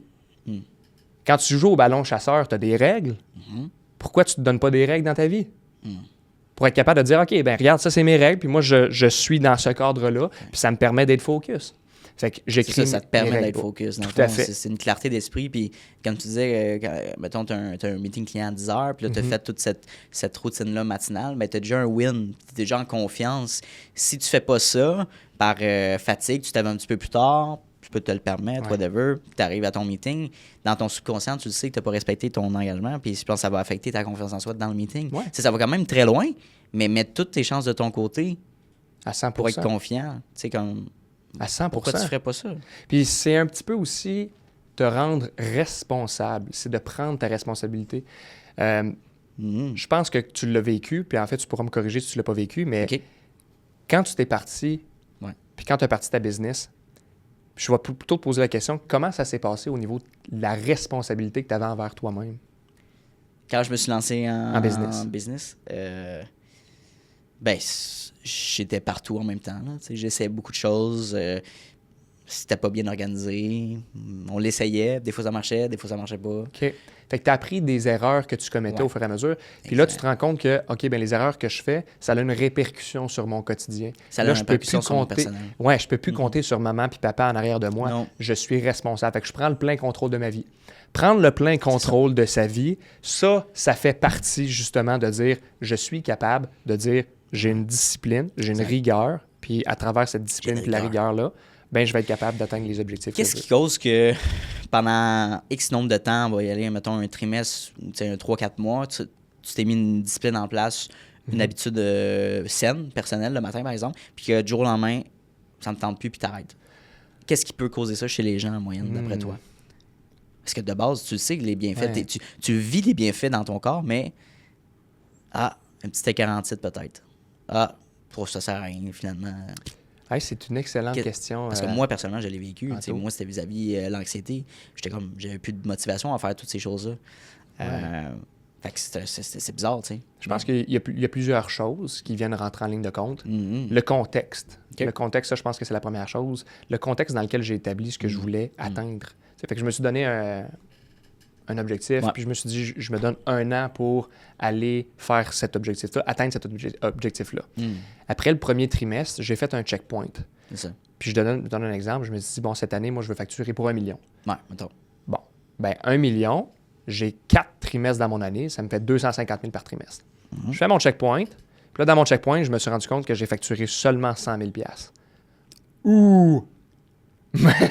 Quand tu joues au ballon chasseur, tu as des règles. Pourquoi tu ne te donnes pas des règles dans ta vie? Pour être capable de dire, OK, ben regarde, ça, c'est mes règles, puis moi, je suis dans ce cadre-là, puis ça me permet d'être focus. Fait que j'écris ça te permet d'être focus. Tout à fait. C'est une clarté d'esprit. Puis, comme tu disais, mettons, tu as un meeting client à 10 heures, puis là, tu as fait toute cette routine-là matinale, mais tu as déjà un win, tu es déjà en confiance. Si tu fais pas ça, par fatigue, tu t'avais un petit peu plus tard, tu peux te le permettre, whatever, tu arrives à ton meeting, dans ton subconscient, tu le sais que tu n'as pas respecté ton engagement, puis je pense que ça va affecter ta confiance en soi dans le meeting. Ça va quand même très loin, mais mettre toutes tes chances de ton côté à 100%. Pour être confiant. Tu sais, comme... À 100%. Pourquoi tu ferais pas ça? Puis c'est un petit peu aussi te rendre responsable. C'est de prendre ta responsabilité. Je pense que tu l'as vécu, puis en fait, tu pourras me corriger si tu ne l'as pas vécu, mais quand tu t'es parti, puis quand tu as parti ta business, je vais plutôt te poser la question, comment ça s'est passé au niveau de la responsabilité que tu avais envers toi-même? Quand je me suis lancé en business j'étais partout en même temps. J'essayais beaucoup de choses. C'était pas bien organisé. On l'essayait. Des fois, ça marchait. Des fois, ça marchait pas. OK. Fait que tu as appris des erreurs que tu commettais au fur et à mesure. Puis là, tu te rends compte que, OK, bien, les erreurs que je fais, ça a une répercussion sur mon quotidien. Ça a une répercussion sur mon personnel. Oui, je peux plus compter sur maman puis papa en arrière de moi. Non. Je suis responsable. Fait que je prends le plein contrôle de ma vie. Prendre le plein contrôle de sa vie, ça fait partie justement de dire, je suis capable de dire, j'ai une discipline, j'ai une rigueur, puis à travers cette discipline et la rigueur-là, ben je vais être capable d'atteindre les objectifs. Qu'est-ce qui cause que pendant X nombre de temps, on va y aller, mettons, un trimestre, un 3-4 mois, tu t'es mis une discipline en place, une habitude saine, personnelle, le matin, par exemple, puis que du jour au lendemain, ça ne te tente plus, puis t'arrêtes. Qu'est-ce qui peut causer ça chez les gens en moyenne, d'après toi? Parce que de base, tu le sais que les bienfaits, tu vis les bienfaits dans ton corps, mais un petit écart en titre peut-être. Pour ça sert à rien, finalement. Hey, c'est une excellente question. Parce que moi, personnellement, je l'ai vécu. Moi, c'était vis-à-vis l'anxiété. J'avais plus de motivation à faire toutes ces choses-là. Fait que c'est bizarre, tu sais. Je pense qu'il y a plusieurs choses qui viennent rentrer en ligne de compte. Le contexte. Le contexte, ça, je pense que c'est la première chose. Le contexte dans lequel j'ai établi ce que je voulais atteindre. Fait que je me suis donné un objectif, puis je me suis dit, je me donne 1 an pour aller faire cet objectif-là, atteindre cet objectif-là. Après le premier trimestre, j'ai fait un checkpoint. C'est ça. Puis je donne un exemple, je me suis dit, bon, cette année, moi, je veux facturer pour 1 million. Ouais, mettons. Bon, ben 1 million, j'ai 4 trimestres dans mon année, ça me fait 250 000 par trimestre. Je fais mon checkpoint, puis là, dans mon checkpoint, je me suis rendu compte que j'ai facturé seulement 100 000 $. Ouh!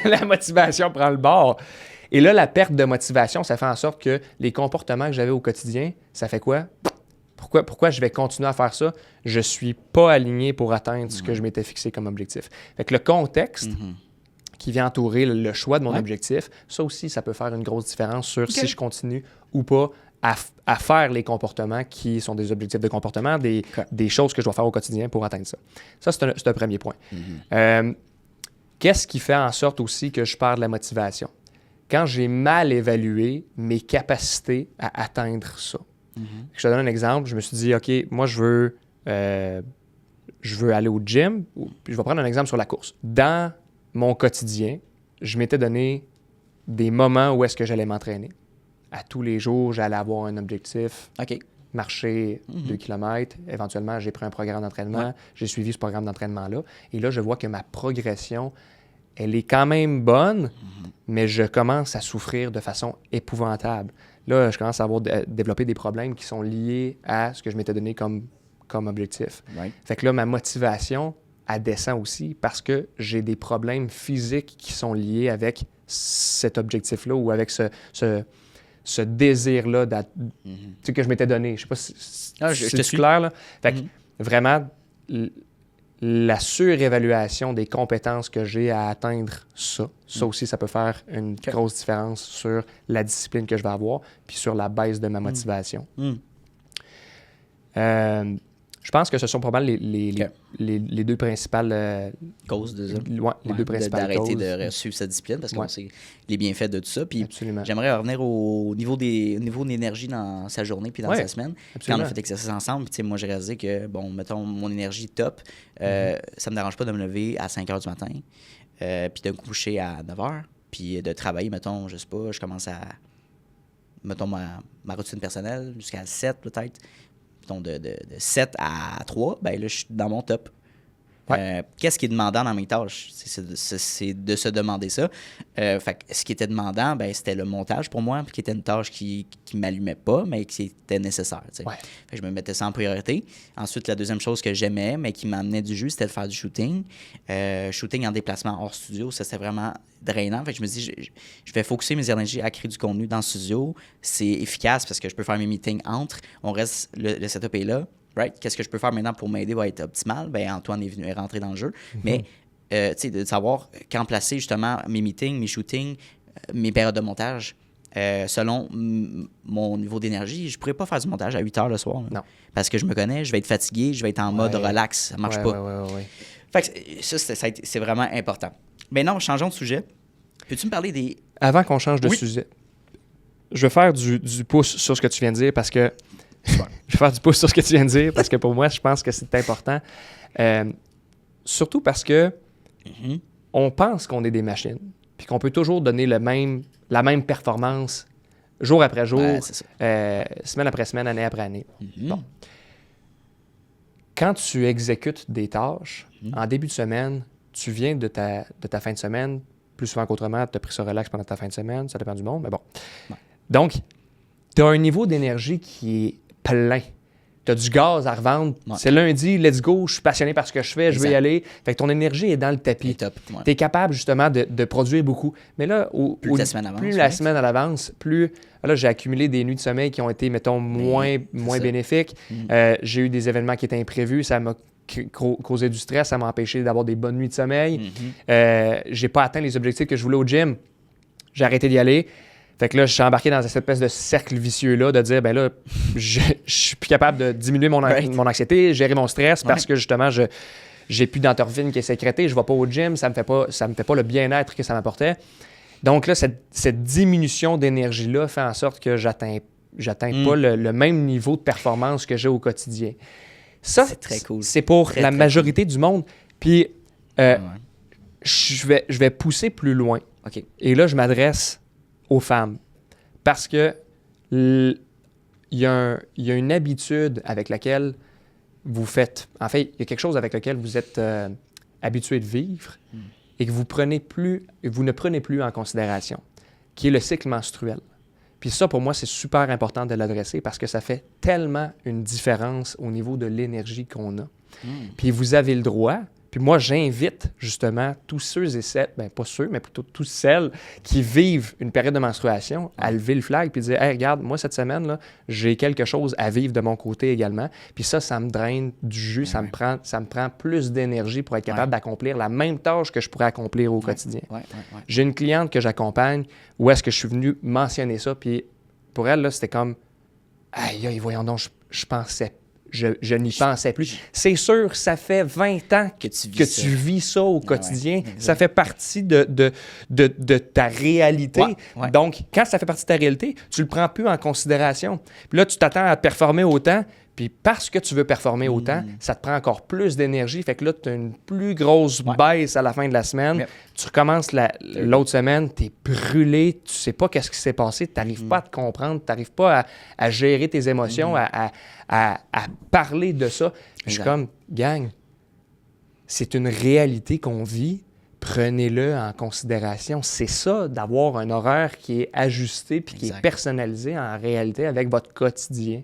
La motivation prend le bord. Et là, la perte de motivation, ça fait en sorte que les comportements que j'avais au quotidien, ça fait quoi? Pourquoi je vais continuer à faire ça? Je suis pas aligné pour atteindre ce que je m'étais fixé comme objectif. Fait que le contexte qui vient entourer le choix de mon objectif, ça aussi, ça peut faire une grosse différence sur si je continue ou pas à faire les comportements qui sont des objectifs de comportement, des choses que je dois faire au quotidien pour atteindre ça. Ça, c'est un premier point. Qu'est-ce qui fait en sorte aussi que je perds de la motivation? Quand j'ai mal évalué mes capacités à atteindre ça. Je te donne un exemple. Je me suis dit, OK, moi, je veux aller au gym. Puis je vais prendre un exemple sur la course. Dans mon quotidien, je m'étais donné des moments où est-ce que j'allais m'entraîner. À tous les jours, j'allais avoir un objectif. OK. Marcher 2 km. Éventuellement, j'ai pris un programme d'entraînement. J'ai suivi ce programme d'entraînement-là. Et là, je vois que ma progression, elle est quand même bonne, mais je commence à souffrir de façon épouvantable. Là, je commence à développer des problèmes qui sont liés à ce que je m'étais donné comme objectif. Fait que là, ma motivation, elle descend aussi parce que j'ai des problèmes physiques qui sont liés avec cet objectif-là ou avec ce désir-là que je m'étais donné. Je sais pas si c'est clair, là. Fait que vraiment, la surévaluation des compétences que j'ai à atteindre ça. Ça aussi, ça peut faire une grosse différence sur la discipline que je vais avoir puis sur la baisse de ma motivation. Je pense que ce sont probablement les deux principales causes de ça. Les deux principales d'arrêter causes. de suivre sa discipline parce qu'on sait les bienfaits de tout ça. Puis Absolument. j'aimerais revenir au niveau de l'énergie dans sa journée puis dans sa semaine. Absolument. Quand on a fait l'exercice ensemble, puis moi j'ai réalisé que, bon, mettons, mon énergie est top. Ça me dérange pas de me lever à 5 h du matin puis de me coucher à 9 h puis de travailler, mettons, je sais pas, je commence à, mettons, ma routine personnelle jusqu'à 7 peut-être. De 7 à 3, ben là, je suis dans mon top. Qu'est-ce qui est demandant dans mes tâches? C'est de se demander ça. Fait que ce qui était demandant, ben, c'était le montage pour moi, qui était une tâche qui ne m'allumait pas, mais qui était nécessaire. Fait que je me mettais ça en priorité. Ensuite, la deuxième chose que j'aimais, mais qui m'amenait du jus, c'était de faire du shooting. Shooting en déplacement hors studio, ça, c'était vraiment drainant. Fait que je me dis, je vais focuser mes énergies à créer du contenu dans le studio. C'est efficace parce que je peux faire mes meetings entre. On reste, le setup est là. Right? Qu'est-ce que je peux faire maintenant pour m'aider va être optimal? Ben, Antoine est rentré dans le jeu. Mais, tu sais, de savoir quand placer justement mes meetings, mes shootings, mes périodes de montage, selon mon niveau d'énergie, je pourrais pas faire du montage à 8 h le soir. Non. Parce que je me connais, je vais être fatigué, je vais être en mode relax. Ça marche pas. Fait que ça, c'est vraiment important. Maintenant, changeons de sujet. Peux-tu me parler des... Avant qu'on change de sujet, je vais faire du pouce sur ce que tu viens de dire parce que... Je vais faire du pouce sur ce que tu viens de dire parce que pour moi, je pense que c'est important. Surtout parce que on pense qu'on est des machines puis qu'on peut toujours donner la même performance jour après jour, semaine après semaine, année après année. Bon. Quand tu exécutes des tâches, en début de semaine, tu viens de ta fin de semaine, plus souvent qu'autrement, tu as pris ça relax pendant ta fin de semaine, ça dépend du monde, mais bon. Donc, tu as un niveau d'énergie qui est plein. Tu as du gaz à revendre. C'est lundi, let's go, je suis passionné par ce que je fais, je veux y aller. Fait que ton énergie est dans le tapis. Tu es capable justement de produire beaucoup. Mais là, plus la semaine à l'avance, plus là, j'ai accumulé des nuits de sommeil qui ont été, mettons, moins bénéfiques. J'ai eu des événements qui étaient imprévus. Ça m'a causé du stress, ça m'a empêché d'avoir des bonnes nuits de sommeil. J'ai pas atteint les objectifs que je voulais au gym. J'ai arrêté d'y aller. Fait que là, je suis embarqué dans cette espèce de cercle vicieux-là de dire, ben là, je suis plus capable de diminuer mon anxiété, gérer mon stress parce que justement, j'ai plus d'endorphine qui est sécrétée, je ne vais pas au gym, ça me fait pas le bien-être que ça m'apportait. Donc là, cette diminution d'énergie-là fait en sorte que j'atteins pas le même niveau de performance que j'ai au quotidien. Ça, c'est très cool. C'est pour la majorité du monde. Puis, je vais pousser plus loin. Et là, je m'adresse aux femmes. Parce que il y a une habitude avec laquelle vous faites... En fait, il y a quelque chose avec lequel vous êtes habitué de vivre et que vous ne prenez plus en considération, qui est le cycle menstruel. Puis ça, pour moi, c'est super important de l'adresser parce que ça fait tellement une différence au niveau de l'énergie qu'on a. Puis vous avez le droit... Puis moi, j'invite justement tous ceux et celles, pas ceux, mais plutôt tous celles qui vivent une période de menstruation à lever le flag puis dire « Hey, regarde, moi, cette semaine, là, j'ai quelque chose à vivre de mon côté également. » Puis ça me draine du jus, ça me prend plus d'énergie pour être capable d'accomplir la même tâche que je pourrais accomplir au quotidien. J'ai une cliente que j'accompagne où est-ce que je suis venu mentionner ça, puis pour elle, là, c'était comme « Aïe, voyons donc, je pensais je n'y pensais plus. C'est sûr, ça fait 20 ans que tu vis ça au quotidien. Ça fait partie de ta réalité. Donc, quand ça fait partie de ta réalité, tu le prends plus en considération. Puis là, tu t'attends à performer autant. Puis parce que tu veux performer autant, ça te prend encore plus d'énergie. Fait que là, tu as une plus grosse baisse à la fin de la semaine. Tu recommences l'autre semaine, tu es brûlé, tu sais pas qu'est-ce qui s'est passé, tu n'arrives pas à te comprendre, tu n'arrives pas à gérer tes émotions, à parler de ça. Je suis comme, gang, c'est une réalité qu'on vit. Prenez-le en considération. C'est ça, d'avoir un horaire qui est ajusté puis qui est personnalisé en réalité avec votre quotidien.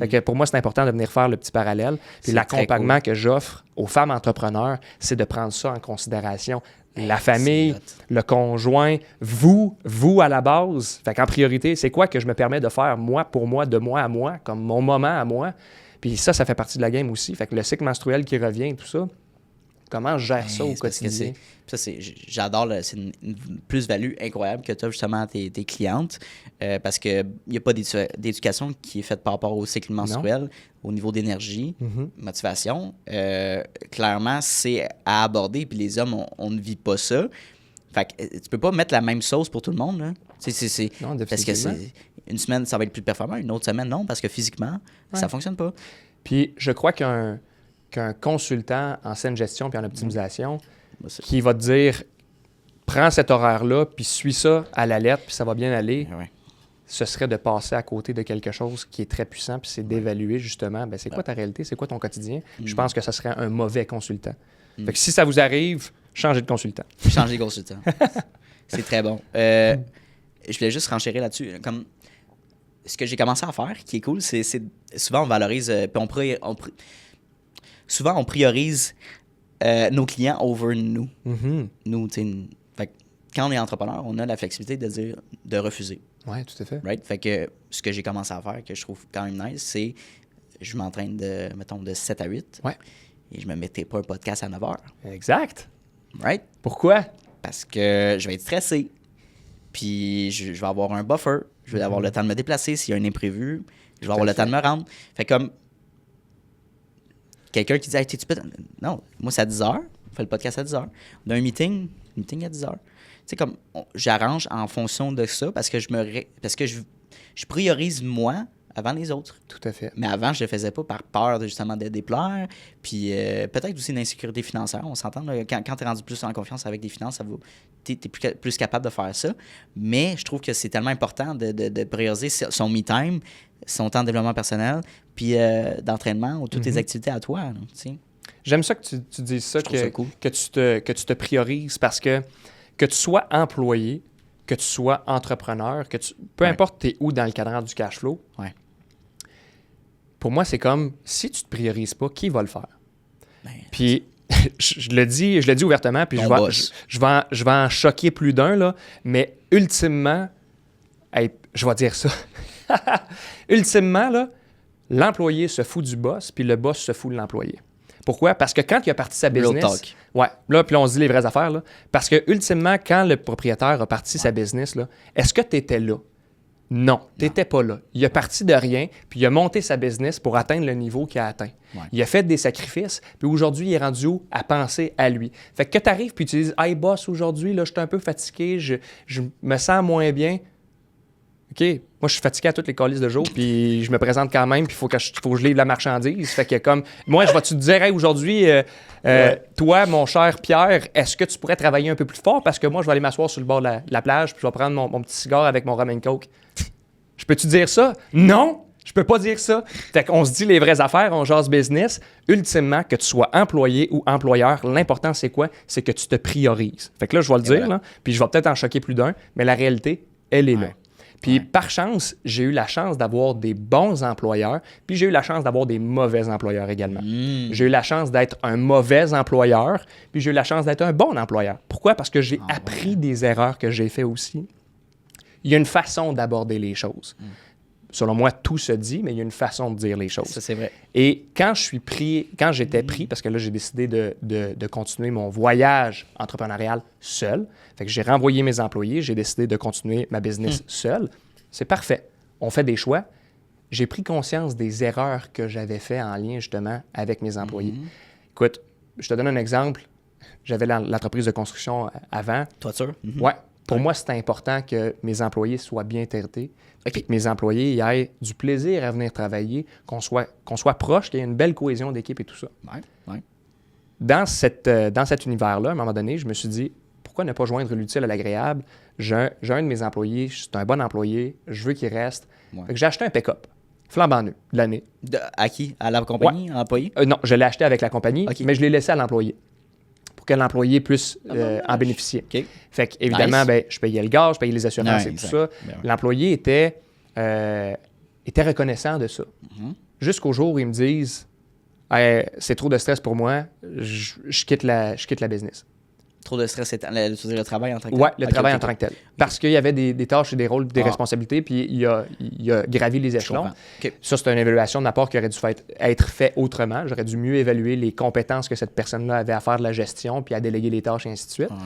Fait que pour moi, c'est important de venir faire le petit parallèle. Puis l'accompagnement que j'offre aux femmes entrepreneurs, c'est de prendre ça en considération. La famille, le conjoint, vous à la base. Fait qu'en priorité, c'est quoi que je me permets de faire moi pour moi, de moi à moi, comme mon moment à moi. Puis ça fait partie de la game aussi. Fait que le cycle menstruel qui revient, tout ça, Comment je gère ça au quotidien? J'adore, c'est une plus-value incroyable que tu as justement à tes clientes parce qu'il n'y a pas d'éducation qui est faite par rapport au cycle menstruel, au niveau d'énergie, motivation. Clairement, c'est à aborder, puis les hommes, on ne vit pas ça. Fait que tu peux pas mettre la même sauce pour tout le monde. Là. Non, parce que une semaine, ça va être plus performant, une autre semaine, non, parce que physiquement, ça fonctionne pas. Puis je crois qu'un consultant en saine gestion puis en optimisation qui va te dire prends cet horaire-là puis suis ça à la lettre puis ça va bien aller, ce serait de passer à côté de quelque chose qui est très puissant puis c'est d'évaluer justement c'est quoi ta réalité, c'est quoi ton quotidien. Je pense que ça serait un mauvais consultant. Fait que si ça vous arrive, changez de consultant. Changez de consultant. C'est très bon. Je voulais juste renchérir là-dessus. Comme ce que j'ai commencé à faire, qui est cool, c'est souvent on valorise, puis souvent on priorise nos clients over nous. Nous, fait que quand on est entrepreneur, on a la flexibilité de dire de refuser. Oui, tout à fait. Right? Fait que ce que j'ai commencé à faire, que je trouve quand même nice, c'est je m'entraîne de 7 à 8. Ouais. Et je me mettais pas un podcast à 9 heures. Exact. Right? Pourquoi? Parce que je vais être stressé. Puis je vais avoir un buffer. Je vais avoir le temps de me déplacer. S'il y a un imprévu, je vais avoir le temps de me rendre. Fait comme quelqu'un qui dit hey, tu peux... Non, moi c'est à 10 heures. On fait le podcast à 10 heures. On a un meeting à 10 heures. Tu sais, comme j'arrange en fonction de ça parce que je priorise moi avant les autres. Tout à fait. Mais avant, je le faisais pas par peur justement de déplaire. Puis peut-être aussi une insécurité financière. On s'entend, là, quand tu es rendu plus en confiance avec des finances, tu es plus capable de faire ça. Mais je trouve que c'est tellement important de prioriser son me-time, son temps de développement personnel, puis d'entraînement ou toutes tes activités à toi. Là, j'aime ça que tu dises ça, cool. que tu te priorises parce que tu sois employé, que tu sois entrepreneur, peu importe t'es où dans le cadran du cash flow, pour moi, c'est comme, si tu te priorises pas, qui va le faire? Puis, je le dis ouvertement, puis je vais en choquer plus d'un, là, mais ultimement, je vais dire ça. Ultimement, là, l'employé se fout du boss, puis le boss se fout de l'employé. Pourquoi? Parce que quand il a parti sa business... Real talk. Ouais, là, puis là, on se dit les vraies affaires, là. Parce que, ultimement, quand le propriétaire a parti sa business, là, est-ce que tu étais là? Non, tu n'étais pas là. Il a parti de rien, puis il a monté sa business pour atteindre le niveau qu'il a atteint. Ouais. Il a fait des sacrifices, puis aujourd'hui, il est rendu où? À penser à lui. Fait que tu arrives, puis tu dis « Hey, boss, aujourd'hui, là, je suis un peu fatigué, je me sens moins bien. » OK, moi, je suis fatigué à toutes les calices de jour, puis je me présente quand même, puis il faut que je livre la marchandise. Fait que comme, moi, je vais te dire, hey, aujourd'hui, toi, mon cher Pierre, est-ce que tu pourrais travailler un peu plus fort? Parce que moi, je vais aller m'asseoir sur le bord de la plage, puis je vais prendre mon petit cigare avec mon rum and coke. Je peux-tu dire ça? Non! Je peux pas dire ça. Fait qu'on se dit les vraies affaires, on jase business. Ultimement, que tu sois employé ou employeur, l'important, c'est quoi? C'est que tu te priorises. Fait que là, je vais le dire, là, puis je vais peut-être en choquer plus d'un, mais la réalité, elle est là. Puis par chance, j'ai eu la chance d'avoir des bons employeurs, puis j'ai eu la chance d'avoir des mauvais employeurs également. J'ai eu la chance d'être un mauvais employeur, puis j'ai eu la chance d'être un bon employeur. Pourquoi? Parce que j'ai appris des erreurs que j'ai faites aussi. Il y a une façon d'aborder les choses. Selon moi, tout se dit, mais il y a une façon de dire les choses. Ça, c'est vrai. Et quand j'étais pris, parce que là, j'ai décidé de continuer mon voyage entrepreneurial seul, fait que j'ai renvoyé mes employés, j'ai décidé de continuer ma business seul. C'est parfait. On fait des choix. J'ai pris conscience des erreurs que j'avais faites en lien, justement, avec mes employés. Écoute, je te donne un exemple. J'avais l'entreprise de construction avant. Toiture? Ouais. Pour moi, c'était important que mes employés soient bien traités, que mes employés y aient du plaisir à venir travailler, qu'on soit proche, qu'il y ait une belle cohésion d'équipe et tout ça. Ouais. Dans cet univers-là, à un moment donné, je me suis dit, pourquoi ne pas joindre l'utile à l'agréable? J'ai un de mes employés, c'est un bon employé, je veux qu'il reste. Fait que j'ai acheté un pick-up, flambant neuf, de l'année. À qui? À la compagnie, à l'employé? Non, je l'ai acheté avec la compagnie, mais je l'ai laissé à l'employé. Que l'employé puisse en bénéficier. Okay. Fait qu'évidemment, je payais le gaz, je payais les assurances et tout ça. L'employé était reconnaissant de ça. Jusqu'au jour où ils me disent hey, c'est trop de stress pour moi, je quitte la business. Trop de stress, le travail en tant que tel? Ouais, le travail en tant que tel. Parce qu'il y avait des tâches et des rôles, des responsabilités, puis il a gravi les échelons. Okay. Ça, c'est une évaluation de ma part qui aurait dû être fait autrement. J'aurais dû mieux évaluer les compétences que cette personne-là avait à faire de la gestion, puis à déléguer les tâches et ainsi de suite. Ouais.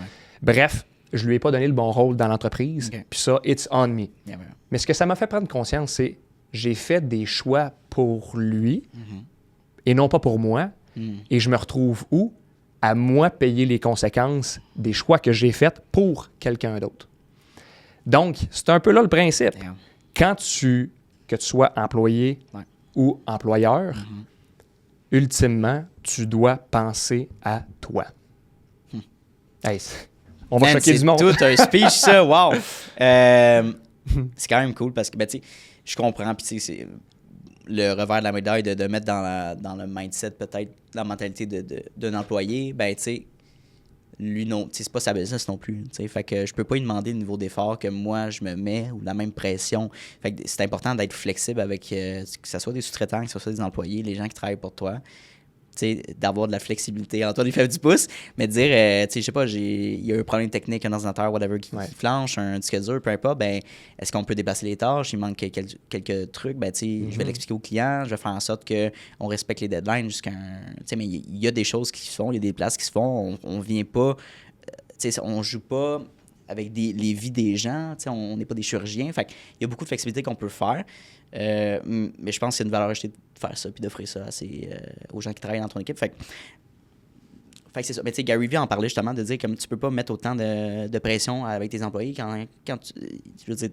Bref, je lui ai pas donné le bon rôle dans l'entreprise, puis ça, it's on me. Yeah, mais ce que ça m'a fait prendre conscience, c'est j'ai fait des choix pour lui et non pas pour moi, et je me retrouve où? À moi payer les conséquences des choix que j'ai faits pour quelqu'un d'autre. Donc, c'est un peu là le principe. Yeah. Que tu sois employé ou employeur, ultimement, tu dois penser à toi. Hey, on va choquer du monde. C'est tout un speech, ça. Wow! C'est quand même cool parce que, tu sais, je comprends. Puis, c'est le revers de la médaille de mettre dans le mindset, peut-être, la mentalité d'un employé. Ben, tu sais, lui, non, tu sais, c'est pas sa business non plus. Tu sais, fait que je peux pas lui demander le niveau d'effort que moi, je me mets ou la même pression. Fait que c'est important d'être flexible avec que ce soit des sous-traitants, que ce soit des employés, les gens qui travaillent pour toi. D'avoir de la flexibilité. Antoine, il fait du pouce, mais de dire, je sais pas, il y a un problème technique, un ordinateur, whatever, qui flanche, un disque dur, peu importe, ben, est-ce qu'on peut déplacer les tâches? Il manque quelques trucs, ben, je vais l'expliquer au client, je vais faire en sorte qu'on respecte les deadlines jusqu'à mais il y a des choses qui se font, il y a des places qui se font, on vient pas, on joue pas avec les vies des gens, on n'est pas des chirurgiens, fait il y a beaucoup de flexibilité qu'on peut faire. Mais je pense que c'est une valeur ajoutée de faire ça puis d'offrir ça aux gens qui travaillent dans ton équipe. Fait que c'est ça. Mais tu sais, Gary Vee en parlait justement de dire que tu peux pas mettre autant de pression avec tes employés quand je veux dire,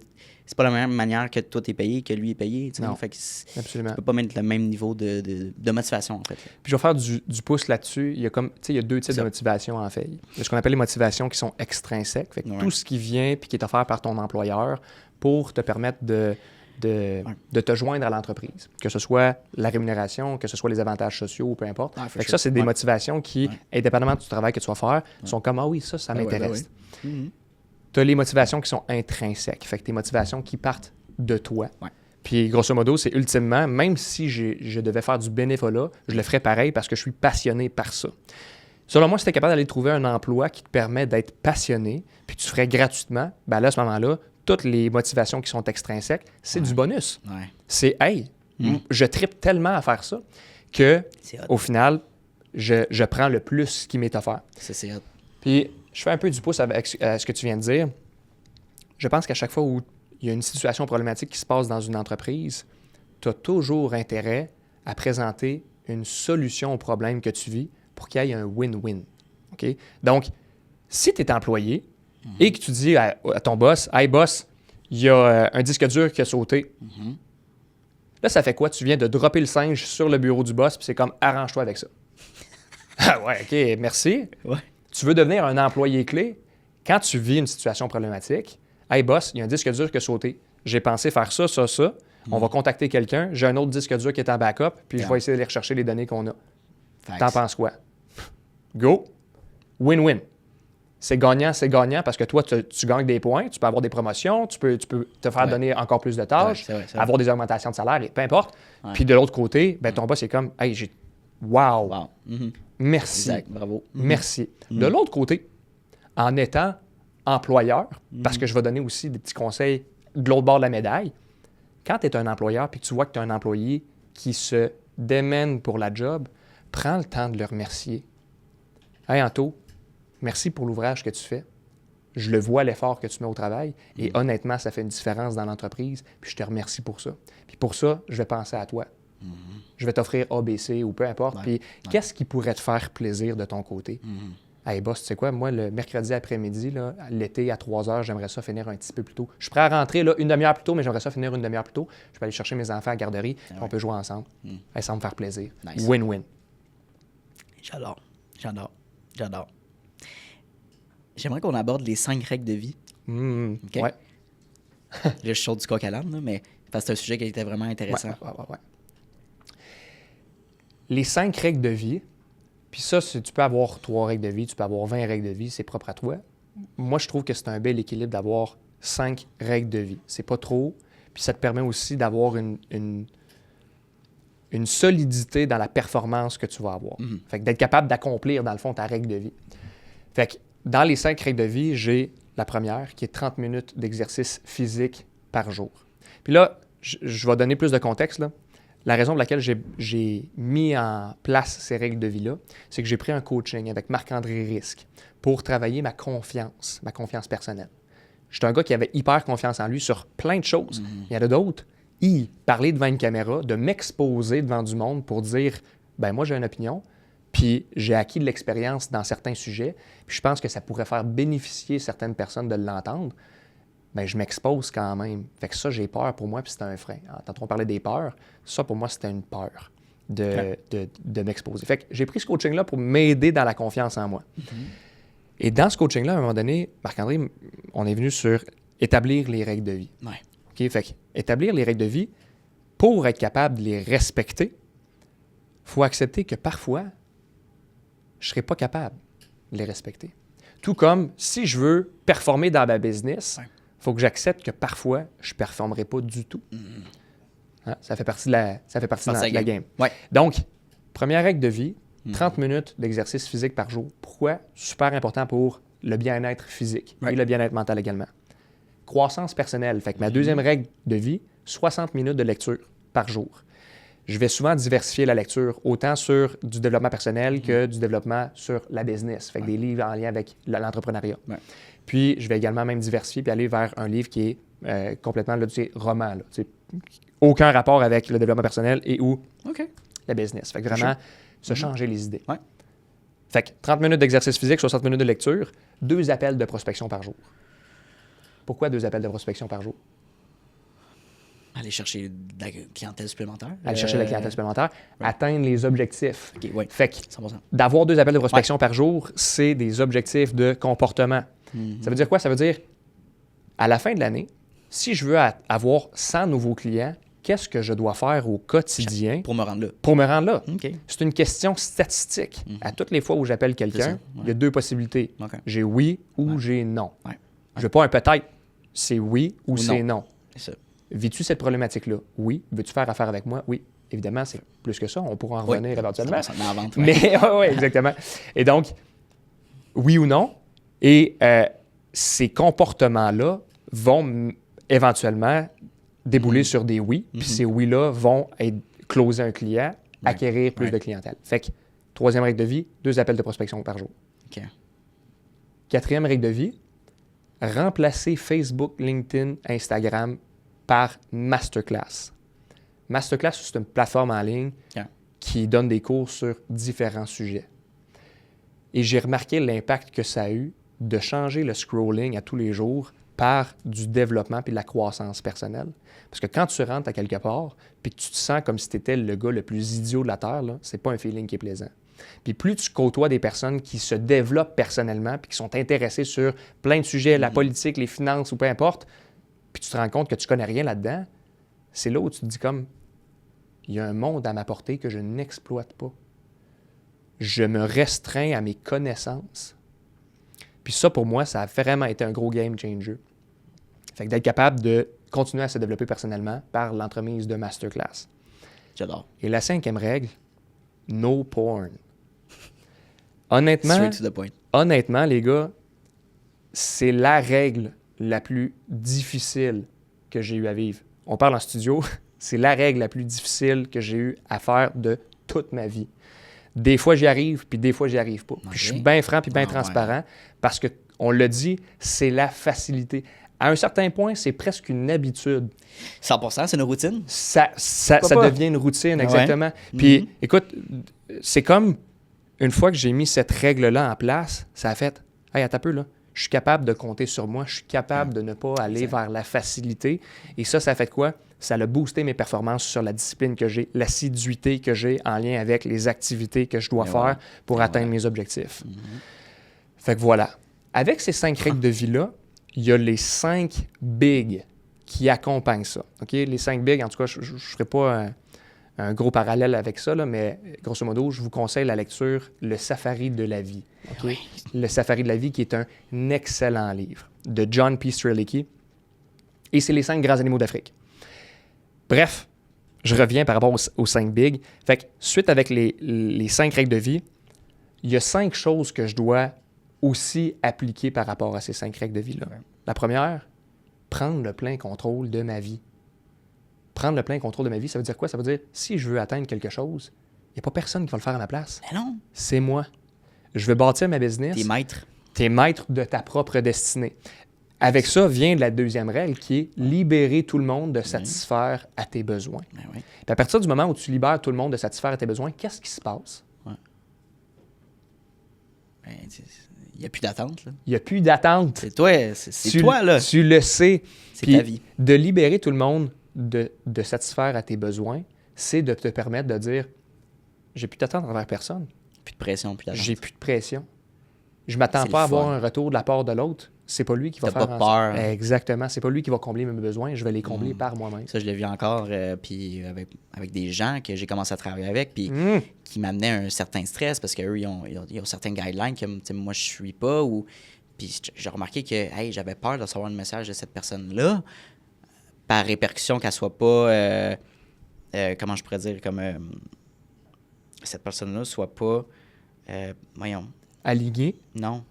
c'est pas la même manière que toi t'es payé que lui est payé. Non, fait que absolument. Tu peux pas mettre le même niveau de motivation en fait. Puis je vais faire du pouce là-dessus. Il y a deux types de motivation en fait. Il y a ce qu'on appelle les motivations qui sont extrinsèques. Fait que tout ce qui vient puis qui est offert par ton employeur pour te permettre de te joindre à l'entreprise, que ce soit la rémunération, que ce soit les avantages sociaux, peu importe. Fait que ça, c'est des motivations qui, indépendamment du travail que tu vas faire, sont comme « Ah oui, ça m'intéresse. » Tu as les motivations qui sont intrinsèques, fait que tes motivations qui partent de toi. Puis, grosso modo, c'est ultimement, même si je devais faire du bénévolat, je le ferais pareil parce que je suis passionné par ça. Selon moi, si tu es capable d'aller trouver un emploi qui te permet d'être passionné, puis tu ferais gratuitement, ben là, à ce moment-là, toutes les motivations qui sont extrinsèques, c'est du bonus. C'est « Hey, je trippe tellement à faire ça que au final, je prends le plus qui m'est offert. » C'est hot. Puis, je fais un peu du pouce avec ce que tu viens de dire. Je pense qu'à chaque fois où il y a une situation problématique qui se passe dans une entreprise, tu as toujours intérêt à présenter une solution au problème que tu vis pour qu'il y ait un win-win. Okay? Donc, si tu es employé, et que tu dis à ton boss, « Hey boss, il y a un disque dur qui a sauté. » Là, ça fait quoi? Tu viens de dropper le singe sur le bureau du boss, puis c'est comme « Arrange-toi avec ça. » Ah ouais, OK, merci. Ouais. Tu veux devenir un employé clé? Quand tu vis une situation problématique, « Hey boss, il y a un disque dur qui a sauté. J'ai pensé faire ça, ça, ça. On va contacter quelqu'un. J'ai un autre disque dur qui est en backup, puis je vais essayer d'aller rechercher les données qu'on a. T'en penses quoi? Go! Win-win. C'est gagnant parce que toi, tu gagnes des points, tu peux avoir des promotions, tu peux te faire donner encore plus de tâches, c'est vrai. Avoir des augmentations de salaire, et peu importe. Puis de l'autre côté, ben, ton boss est comme « Hey, wow. Merci. Exact. Bravo. Merci. » De l'autre côté, en étant employeur, parce que je vais donner aussi des petits conseils de l'autre bord de la médaille, quand tu es un employeur et que tu vois que tu as un employé qui se démène pour la job, prends le temps de le remercier. « Hey, Anto, merci pour l'ouvrage que tu fais. Je le vois, l'effort que tu mets au travail. Et honnêtement, ça fait une différence dans l'entreprise. Puis je te remercie pour ça. Puis pour ça, je vais penser à toi. Je vais t'offrir ABC ou peu importe. Puis qu'est-ce qui pourrait te faire plaisir de ton côté? Hey boss, tu sais quoi? Moi, le mercredi après-midi, là, l'été à 3 heures, j'aimerais ça finir un petit peu plus tôt. Je suis prêt à rentrer là, une demi-heure plus tôt, mais j'aimerais ça finir une demi-heure plus tôt. Je peux aller chercher mes enfants à la garderie. Puis on peut jouer ensemble. Hey, ça va me faire plaisir. Nice. Win-win. J'adore. J'aimerais qu'on aborde les 5 règles de vie. Okay? Ouais. Là, je saute du coq à l'âne, mais parce que c'est un sujet qui était vraiment intéressant. Ouais. Les 5 règles de vie, puis ça, tu peux avoir 3 règles de vie, tu peux avoir 20 règles de vie, c'est propre à toi. Moi, je trouve que c'est un bel équilibre d'avoir 5 règles de vie. C'est pas trop, puis ça te permet aussi d'avoir une solidité dans la performance que tu vas avoir. Fait que d'être capable d'accomplir, dans le fond, ta règle de vie. Fait que dans les 5 règles de vie, j'ai la première qui est 30 minutes d'exercice physique par jour. Puis là, je vais donner plus de contexte, là. La raison pour laquelle j'ai mis en place ces règles de vie-là, c'est que j'ai pris un coaching avec Marc-André Risque pour travailler ma confiance personnelle. J'étais un gars qui avait hyper confiance en lui sur plein de choses. Il y en a d'autres. Parler devant une caméra, de m'exposer devant du monde pour dire « ben moi j'ai une opinion, puis j'ai acquis de l'expérience dans certains sujets, puis je pense que ça pourrait faire bénéficier certaines personnes de l'entendre. » Ben, je m'expose quand même. Fait que ça, j'ai peur pour moi, puis c'était un frein. Tantôt, on parlait des peurs. Ça, pour moi, c'était une peur de m'exposer. Fait que j'ai pris ce coaching-là pour m'aider dans la confiance en moi. Et dans ce coaching-là, à un moment donné, Marc-André, on est venu sur établir les règles de vie. Ouais. OK? Fait que établir les règles de vie, pour être capable de les respecter, il faut accepter que parfois, je ne serai pas capable de les respecter. Tout comme si je veux performer dans ma business, il faut que j'accepte que parfois, je ne performerai pas du tout. Hein? Ça fait partie de la game. Ouais. Donc, première règle de vie, 30 minutes d'exercice physique par jour. Pourquoi? Super important pour le bien-être physique et le bien-être mental également. Croissance personnelle. Fait que ma deuxième règle de vie, 60 minutes de lecture par jour. Je vais souvent diversifier la lecture, autant sur du développement personnel que du développement sur la business. Fait que des livres en lien avec l'entrepreneuriat. Ouais. Puis, je vais également même diversifier puis aller vers un livre qui est complètement là, roman. Là, aucun rapport avec le développement personnel et ou la business. Fait que vraiment, se changer les idées. Ouais. Fait que 30 minutes d'exercice physique, 60 minutes de lecture, 2 appels de prospection par jour. Pourquoi 2 appels de prospection par jour? Aller chercher de la clientèle supplémentaire. Aller chercher de la clientèle supplémentaire, atteindre les objectifs. Fait que 100%. D'avoir 2 appels de prospection par jour, c'est des objectifs de comportement. Ça veut dire quoi? Ça veut dire, à la fin de l'année, si je veux avoir 100 nouveaux clients, qu'est-ce que je dois faire au quotidien pour me rendre là? Pour me rendre là. C'est une question statistique. À toutes les fois où j'appelle quelqu'un, il y a 2 possibilités. J'ai oui ou j'ai non. Je veux pas un peut-être. C'est oui ou c'est non. C'est ça. Vis-tu cette problématique-là? Oui. Veux-tu faire affaire avec moi? Oui. Évidemment, c'est plus que ça. On pourra en revenir éventuellement. Ça en vente, Mais oui, exactement. Et donc, oui ou non. Et ces comportements-là vont éventuellement débouler sur des oui. Puis ces oui-là vont closer un client, acquérir plus de clientèle. Fait que, 3e règle de vie, 2 appels de prospection par jour. 4e règle de vie, remplacer Facebook, LinkedIn, Instagram par Masterclass. Masterclass, c'est une plateforme en ligne qui donne des cours sur différents sujets. Et j'ai remarqué l'impact que ça a eu de changer le scrolling à tous les jours par du développement et de la croissance personnelle. Parce que quand tu rentres à quelque part puis que tu te sens comme si tu étais le gars le plus idiot de la Terre, là, c'est pas un feeling qui est plaisant. Puis plus tu côtoies des personnes qui se développent personnellement puis qui sont intéressées sur plein de sujets, la politique, les finances ou peu importe, puis tu te rends compte que tu connais rien là-dedans, c'est là où tu te dis comme, il y a un monde à ma portée que je n'exploite pas. Je me restreins à mes connaissances. Puis ça, pour moi, ça a vraiment été un gros game changer. Fait que d'être capable de continuer à se développer personnellement par l'entremise de Masterclass. J'adore. Et la 5e règle, no porn. Honnêtement, straight to the point. Honnêtement, les gars, c'est la règle la plus difficile que j'ai eu à vivre. On parle en studio, c'est la règle la plus difficile que j'ai eu à faire de toute ma vie. Des fois, j'y arrive, puis des fois, j'y arrive pas. Puis je suis bien franc puis bien transparent parce qu'on l'a dit, c'est la facilité. À un certain point, c'est presque une habitude. 100%, c'est une routine? Ça devient une routine, exactement. Puis, écoute, c'est comme, une fois que j'ai mis cette règle-là en place, ça a fait, « Hey, attends un peu, là. Je suis capable de compter sur moi. Je suis capable de ne pas aller vers la facilité. » Et ça a fait quoi? Ça a boosté mes performances sur la discipline que j'ai, l'assiduité que j'ai en lien avec les activités que je dois faire pour atteindre mes objectifs. Fait que voilà. Avec ces 5 règles de vie-là, il y a les 5 big qui accompagnent ça. Okay? Les 5 big, en tout cas, je ne ferai pas un gros parallèle avec ça, là, mais grosso modo, je vous conseille la lecture « Le Safari de la vie ». Okay? Le Safari de la vie qui est un excellent livre de John P. Strelicky. Et c'est les 5 grands animaux d'Afrique. Bref, je reviens par rapport aux 5 big. Fait que suite avec les 5 règles de vie, il y a 5 choses que je dois aussi appliquer par rapport à ces 5 règles de vie-là. Ouais. La première, prendre le plein contrôle de ma vie. Prendre le plein contrôle de ma vie, ça veut dire quoi? Ça veut dire, si je veux atteindre quelque chose, il n'y a pas personne qui va le faire à ma place. Mais non! C'est moi. Je veux bâtir ma business. T'es maître. T'es maître de ta propre destinée. Avec ça vient la deuxième règle qui est libérer tout le monde de satisfaire à tes besoins. Ben oui. Puis à partir du moment où tu libères tout le monde de satisfaire à tes besoins, qu'est-ce qui se passe? Ouais. Ben, il n'y a plus d'attente. Là. Il n'y a plus d'attente. C'est toi, c'est toi, là. Tu le sais. C'est Puis ta vie. de libérer tout le monde de satisfaire à tes besoins, c'est de te permettre de dire « j'ai plus d'attente envers personne. Plus de pression, plus d'attente. J'ai plus de pression. Je m'attends pas à avoir un retour de la part de l'autre. C'est pas lui qui va faire... T'as pas peur. Exactement. C'est pas lui qui va combler mes besoins. Je vais les combler par moi-même. Ça, je l'ai vu encore puis avec des gens que j'ai commencé à travailler avec puis qui m'amenaient un certain stress parce qu'eux, ils ont certains guidelines que moi, je suis pas. Puis j'ai remarqué que hey, j'avais peur de recevoir un message de cette personne-là par répercussion qu'elle soit pas... comment je pourrais dire? Comme cette personne-là soit pas... voyons... Aligné? Non.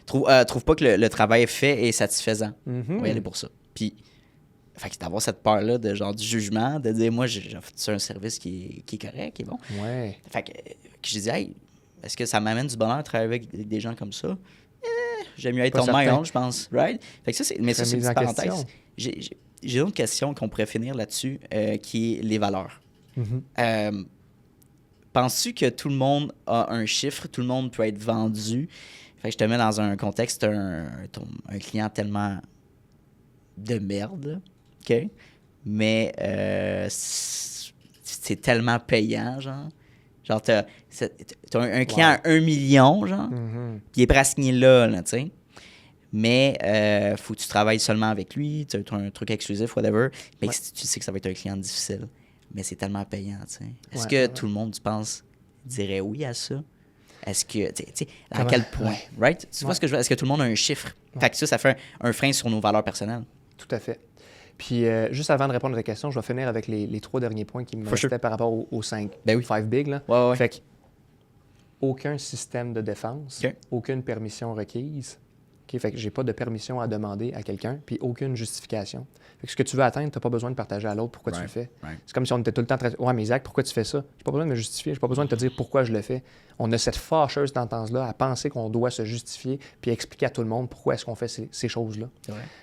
Trouve pas que le travail fait est satisfaisant. On va y aller pour ça. Puis, fait que d'avoir cette peur-là de genre du jugement, de dire moi, j'ai fait un service qui est correct, qui est bon. Ouais. Fait que je dis, hey, est-ce que ça m'amène du bonheur de travailler avec des gens comme ça? J'aime mieux être on my own, je pense. Right? Fait que ça, c'est une petite parenthèse. J'ai une autre question qu'on pourrait finir là-dessus, qui est les valeurs. Penses-tu que tout le monde a un chiffre, tout le monde peut être vendu? Fait que je te mets dans un contexte, un client tellement de merde, là, OK? Mais c'est tellement payant, genre. Genre, t'as un client à 1 million, genre, qui est prêt à signer là, tu sais. Mais faut que tu travailles seulement avec lui, tu as un truc exclusif, whatever. Mais tu sais que ça va être un client difficile. Mais c'est tellement payant, tu sais. Est-ce que tout le monde, tu penses, dirait oui à ça? Est-ce que, tu sais, à quel point, right? Tu vois ce que je veux dire? Est-ce que tout le monde a un chiffre? Fait que ça fait un frein sur nos valeurs personnelles. Tout à fait. Puis, juste avant de répondre à ta question, je vais finir avec les 3 derniers points qui me restaient par rapport aux 5 big, là. Ouais. Fait que, aucun système de défense, aucune permission requise. Okay? Fait que j'ai pas de permission à demander à quelqu'un, puis aucune justification. Fait que ce que tu veux atteindre, tu n'as pas besoin de partager à l'autre pourquoi tu le fais. C'est comme si on était tout le temps « Ouais, mais Isaac, pourquoi tu fais ça? » J'ai pas besoin de me justifier, j'ai pas besoin de te dire pourquoi je le fais. On a cette fâcheuse tendance-là à penser qu'on doit se justifier puis expliquer à tout le monde pourquoi est-ce qu'on fait ces choses-là.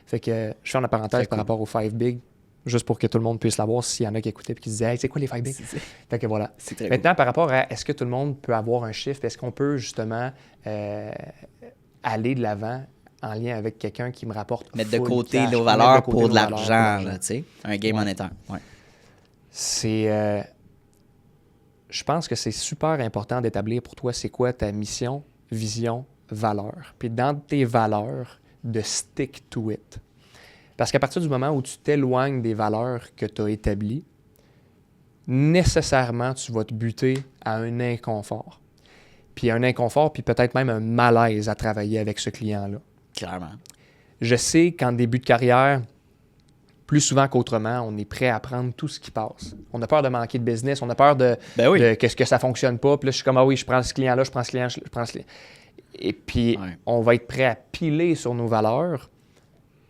Fait que je fais une parenthèse par rapport aux 5 big, juste pour que tout le monde puisse l'avoir s'il y en a qui écoutaient et qui se disaient « Hey, c'est quoi les 5 big? » Fait que voilà. Maintenant, par rapport à est-ce que tout le monde peut avoir un chiffre, est-ce qu'on peut justement aller de l'avant en lien avec quelqu'un qui me rapporte mettre de côté nos valeurs pour de l'argent, tu sais, un game monétaire. C'est... je pense que c'est super important d'établir pour toi c'est quoi ta mission, vision, valeur. Puis dans tes valeurs, de stick to it. Parce qu'à partir du moment où tu t'éloignes des valeurs que tu as établies, nécessairement, tu vas te buter à un inconfort. Puis un inconfort, puis peut-être même un malaise à travailler avec ce client-là. Clairement. Je sais qu'en début de carrière, plus souvent qu'autrement, on est prêt à prendre tout ce qui passe. On a peur de manquer de business, on a peur de que ça ne fonctionne pas. Puis là, je suis comme, ah oui, je prends ce client-là, je prends ce client, je prends ce client. Et puis, on va être prêt à piler sur nos valeurs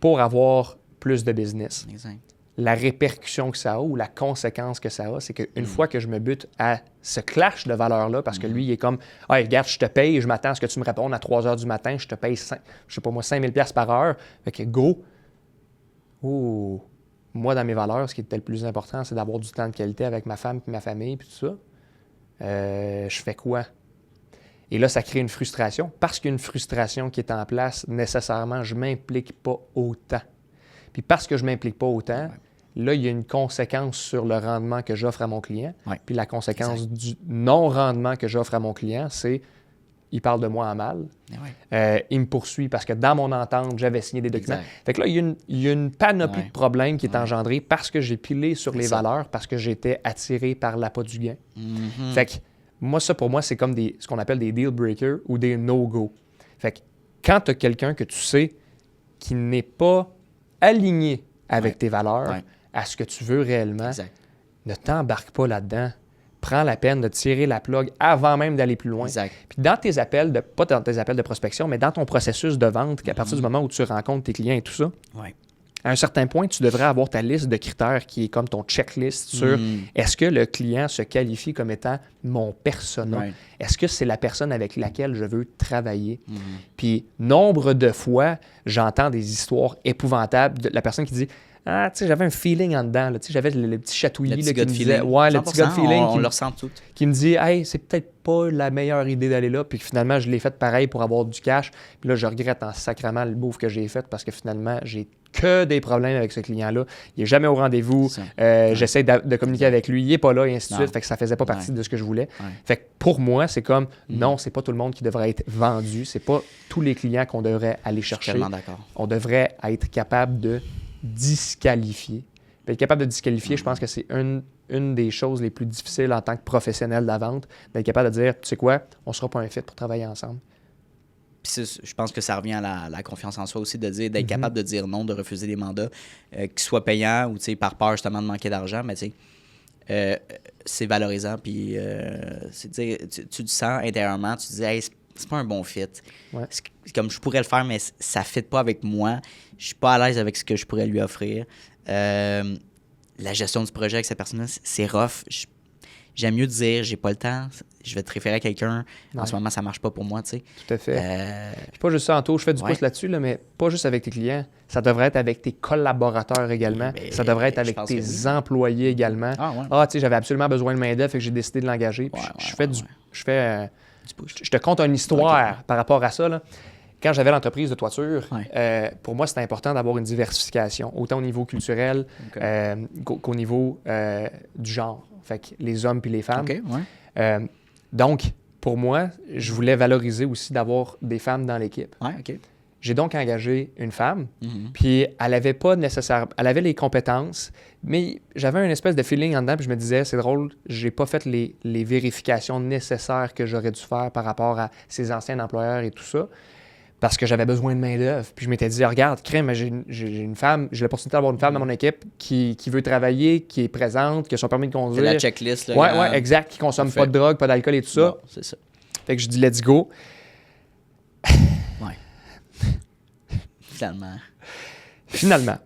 pour avoir plus de business. Exact. La répercussion que ça a ou la conséquence que ça a, c'est qu'une fois que je me bute à ce clash de valeurs-là, parce que lui, il est comme « Hey, regarde, je te paye, je m'attends à ce que tu me répondes à 3 heures du matin, je te paye, 5 000 $ par heure. » Fait que go! Oh! Moi, dans mes valeurs, ce qui était le plus important, c'est d'avoir du temps de qualité avec ma femme et ma famille, puis tout ça. Je fais quoi? Et là, ça crée une frustration. Parce qu'il y a une frustration qui est en place, nécessairement, je ne m'implique pas autant. Puis parce que je ne m'implique pas autant, là, il y a une conséquence sur le rendement que j'offre à mon client. Puis la conséquence du non-rendement que j'offre à mon client, c'est il parle de moi en mal. Il me poursuit parce que dans mon entente, j'avais signé des documents. Fait que là, il y a une panoplie de problèmes qui est engendrée parce que j'ai pilé sur les valeurs, parce que j'étais attiré par l'appât du gain. Fait que moi, ça, pour moi, c'est comme ce qu'on appelle des deal breakers ou des no-go. Fait que quand tu as quelqu'un que tu sais qui n'est pas aligné avec tes valeurs, à ce que tu veux réellement, ne t'embarque pas là-dedans. prends la peine de tirer la plug avant même d'aller plus loin. Exact. Puis dans tes appels, pas dans tes appels de prospection, mais dans ton processus de vente, qu'à partir du moment où tu rencontres tes clients et tout ça, à un certain point, tu devrais avoir ta liste de critères qui est comme ton checklist sur est-ce que le client se qualifie comme étant mon persona? Est-ce que c'est la personne avec laquelle je veux travailler? Puis, nombre de fois, j'entends des histoires épouvantables de la personne qui dit « Ah, tu sais, j'avais un feeling en dedans. » Tu sais, j'avais le petit chatouillis qui me disait « Ouais, le petit gars de feeling. » On le ressent tout. Qui me dit « Hey, c'est peut-être pas la meilleure idée d'aller là. » Puis finalement, je l'ai fait pareil pour avoir du cash. Puis là, je regrette en sacrament le bouffe que j'ai fait parce que finalement, j'ai que des problèmes avec ce client-là. Il n'est jamais au rendez-vous. J'essaie de communiquer avec lui. Il n'est pas là, et ainsi de suite. Fait que ça ne faisait pas partie de ce que je voulais. Fait que pour moi, c'est comme, non, c'est pas tout le monde qui devrait être vendu. C'est pas tous les clients qu'on devrait aller chercher. Je suis tellement d'accord. On devrait être capable de disqualifier. Puis être capable de disqualifier, je pense que c'est une des choses les plus difficiles en tant que professionnel de la vente, d'être capable de dire, tu sais quoi, on ne sera pas un fit pour travailler ensemble. Puis je pense que ça revient à la confiance en soi aussi, d'être capable de dire non, de refuser des mandats, qu'ils soient payants ou par peur justement de manquer d'argent, mais c'est valorisant. Puis tu le sens intérieurement, tu te dis, hey, c'est pas un bon fit. C'est comme je pourrais le faire, mais ça ne fit pas avec moi. Je suis pas à l'aise avec ce que je pourrais lui offrir. La gestion du projet avec cette personne-là, c'est rough. J'aime mieux dire, j'ai pas le temps, je vais te référer à quelqu'un. En ce moment, ça marche pas pour moi, tu sais. Tout à fait. Puis pas juste ça, Anto, je fais du pouce là-dessus, là, mais pas juste avec tes clients. Ça devrait être avec tes collaborateurs également. Ça devrait être avec tes employés également. Tu sais, j'avais absolument besoin de main-d'œuvre, fait que j'ai décidé de l'engager. Puis je te conte une histoire par rapport à ça, là. Quand j'avais l'entreprise de toiture, pour moi, c'était important d'avoir une diversification, autant au niveau culturel qu'au niveau du genre. Fait que les hommes puis les femmes. Donc, pour moi, je voulais valoriser aussi d'avoir des femmes dans l'équipe. J'ai donc engagé une femme, puis elle avait pas nécessairement... Elle avait les compétences, mais j'avais une espèce de feeling en dedans, puis je me disais, c'est drôle, j'ai pas fait les vérifications nécessaires que j'aurais dû faire par rapport à ses anciens employeurs et tout ça, parce que j'avais besoin de main-d'œuvre. Puis je m'étais dit, regarde, crème, j'ai une femme, j'ai l'opportunité d'avoir une femme dans mon équipe qui veut travailler, qui est présente, qui a son permis de conduire. C'est la checklist. Là, ouais, exact, qui consomme pas de drogue, pas d'alcool et tout ça. Bon, c'est ça. Fait que je dis, let's go. Finalement,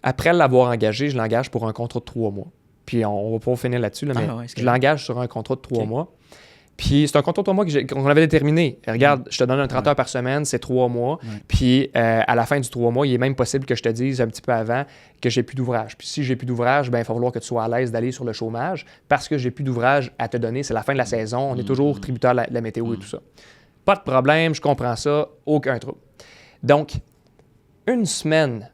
après l'avoir engagé, je l'engage pour un contrat de 3 mois. Puis on va pas finir là-dessus, là, mais je l'engage sur un contrat de 3 mois. Puis c'est un contrat de 3 mois qu'on avait déterminé. Regarde, je te donne un 30 heures par semaine, c'est 3 mois. Puis à la fin du 3 mois, il est même possible que je te dise un petit peu avant que j'ai plus d'ouvrage. Puis si j'ai plus d'ouvrage, ben il va falloir que tu sois à l'aise d'aller sur le chômage parce que j'ai plus d'ouvrage à te donner. C'est la fin de la saison. On est toujours tributaire de la météo et tout ça. Pas de problème, je comprends ça, aucun trouble. Donc, une semaine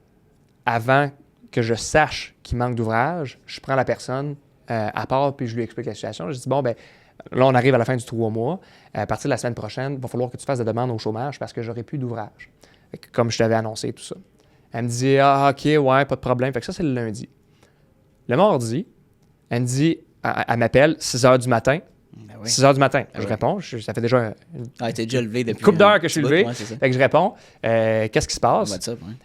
avant que je sache qu'il manque d'ouvrage, je prends la personne à part puis je lui explique la situation. Je dis, bon, ben là, on arrive à la fin du 3 mois. À partir de la semaine prochaine, il va falloir que tu fasses des demandes au chômage parce que j'aurai plus d'ouvrage. Comme je t'avais annoncé, tout ça. Elle me dit, ah, OK, ouais, pas de problème. Fait que ça, c'est le lundi. Le mardi, elle me dit, elle m'appelle 6 h du matin. 6 h du matin. Je réponds. Ça fait déjà t'es déjà levé depuis une couple d'heures que je suis levé. Fait que je réponds. Qu'est-ce qui se passe?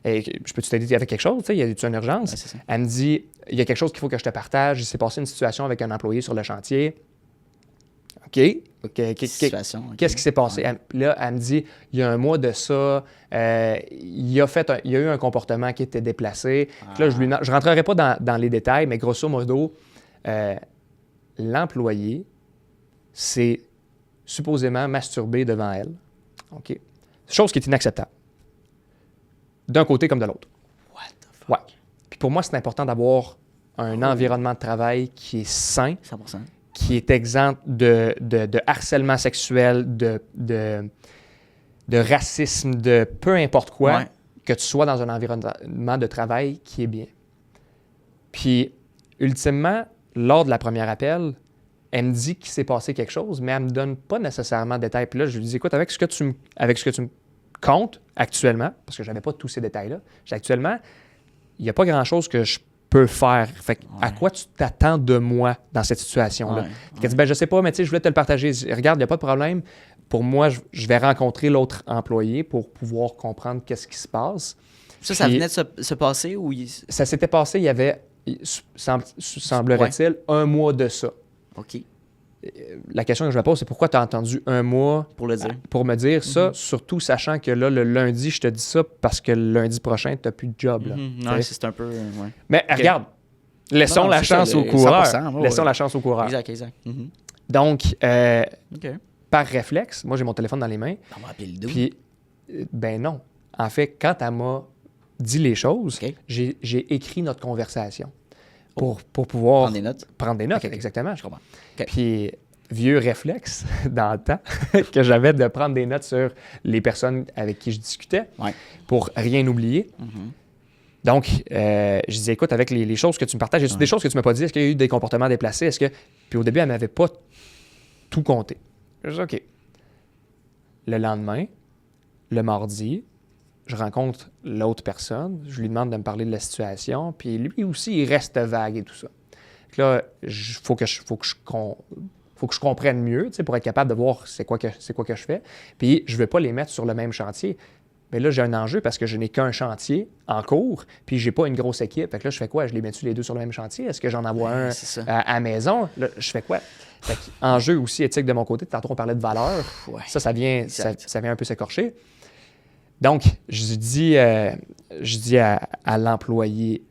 Je peux-tu t'aider avec quelque chose? Y a-tu une urgence? Elle me dit, il y a quelque chose qu'il faut que je te partage. Il s'est passé une situation avec un employé sur le chantier. OK. Qu'est-ce qui s'est passé? Là, elle me dit, il y a un mois de ça, il y a eu un comportement qui était déplacé. Là, je ne rentrerai pas dans les détails, mais grosso modo, l'employé s'est supposément masturbé devant elle. OK? Chose qui est inacceptable. D'un côté comme de l'autre. What the fuck? Ouais. Puis pour moi, c'est important d'avoir un environnement de travail qui est sain. 100%. Qui est exempt de harcèlement sexuel, de racisme, de peu importe quoi, que tu sois dans un environnement de travail qui est bien. Puis, ultimement, lors de la première appel, elle me dit qu'il s'est passé quelque chose, mais elle ne me donne pas nécessairement de détails. Puis là, je lui dis, écoute, avec ce que tu me comptes actuellement, parce que je n'avais pas tous ces détails-là, actuellement, il n'y a pas grand-chose que je peux faire. Fait à quoi tu t'attends de moi dans cette situation-là? Elle dit, ben, je sais pas, mais tu sais, je voulais te le partager. Regarde, il n'y a pas de problème. Pour moi, je vais rencontrer l'autre employé pour pouvoir comprendre qu'est-ce qui se passe. Ça venait de se passer ou... Ça s'était passé, il y avait, semblerait-il, un mois de ça. OK. La question que je me pose, c'est pourquoi tu as attendu un mois pour le dire. Pour me dire ça, surtout sachant que là, le lundi, je te dis ça parce que le lundi prochain, tu n'as plus de job. Là, ouais, c'est un peu... Ouais. Mais regarde, laissons la chance au coureur. Laissons la chance au coureur. Exact. Donc, par réflexe, moi, j'ai mon téléphone dans les mains. On va appeler le dos. Puis, ben non. En fait, quand elle m'a dit les choses, j'ai écrit notre conversation pour pouvoir... Prendre des notes? Prendre des notes, Okay. exactement. Je comprends. Puis, vieux réflexe dans le temps que j'avais de prendre des notes sur les personnes avec qui je discutais pour rien oublier. Donc, je disais, écoute, avec les choses que tu me partages, y a des choses que tu ne m'as pas dit? Est-ce qu'il y a eu des comportements déplacés? Puis au début, elle ne m'avait pas tout compté. Je dis, OK. Le lendemain, le mardi, je rencontre l'autre personne, je lui demande de me parler de la situation, puis lui aussi, il reste vague et tout ça. Donc là, il faut que je comprenne mieux, pour être capable de voir c'est quoi que je fais. Puis je ne veux pas les mettre sur le même chantier. Mais là, j'ai un enjeu parce que je n'ai qu'un chantier en cours, puis j'ai pas une grosse équipe. Fait que là, je fais quoi? Je les mets-tu les deux sur le même chantier? Est-ce que j'en envoie un à la maison? Là, je fais quoi? Fait enjeu aussi éthique de mon côté. Tantôt, on parlait de valeur. Ça vient un peu s'écorcher. Donc, je dis à l'employé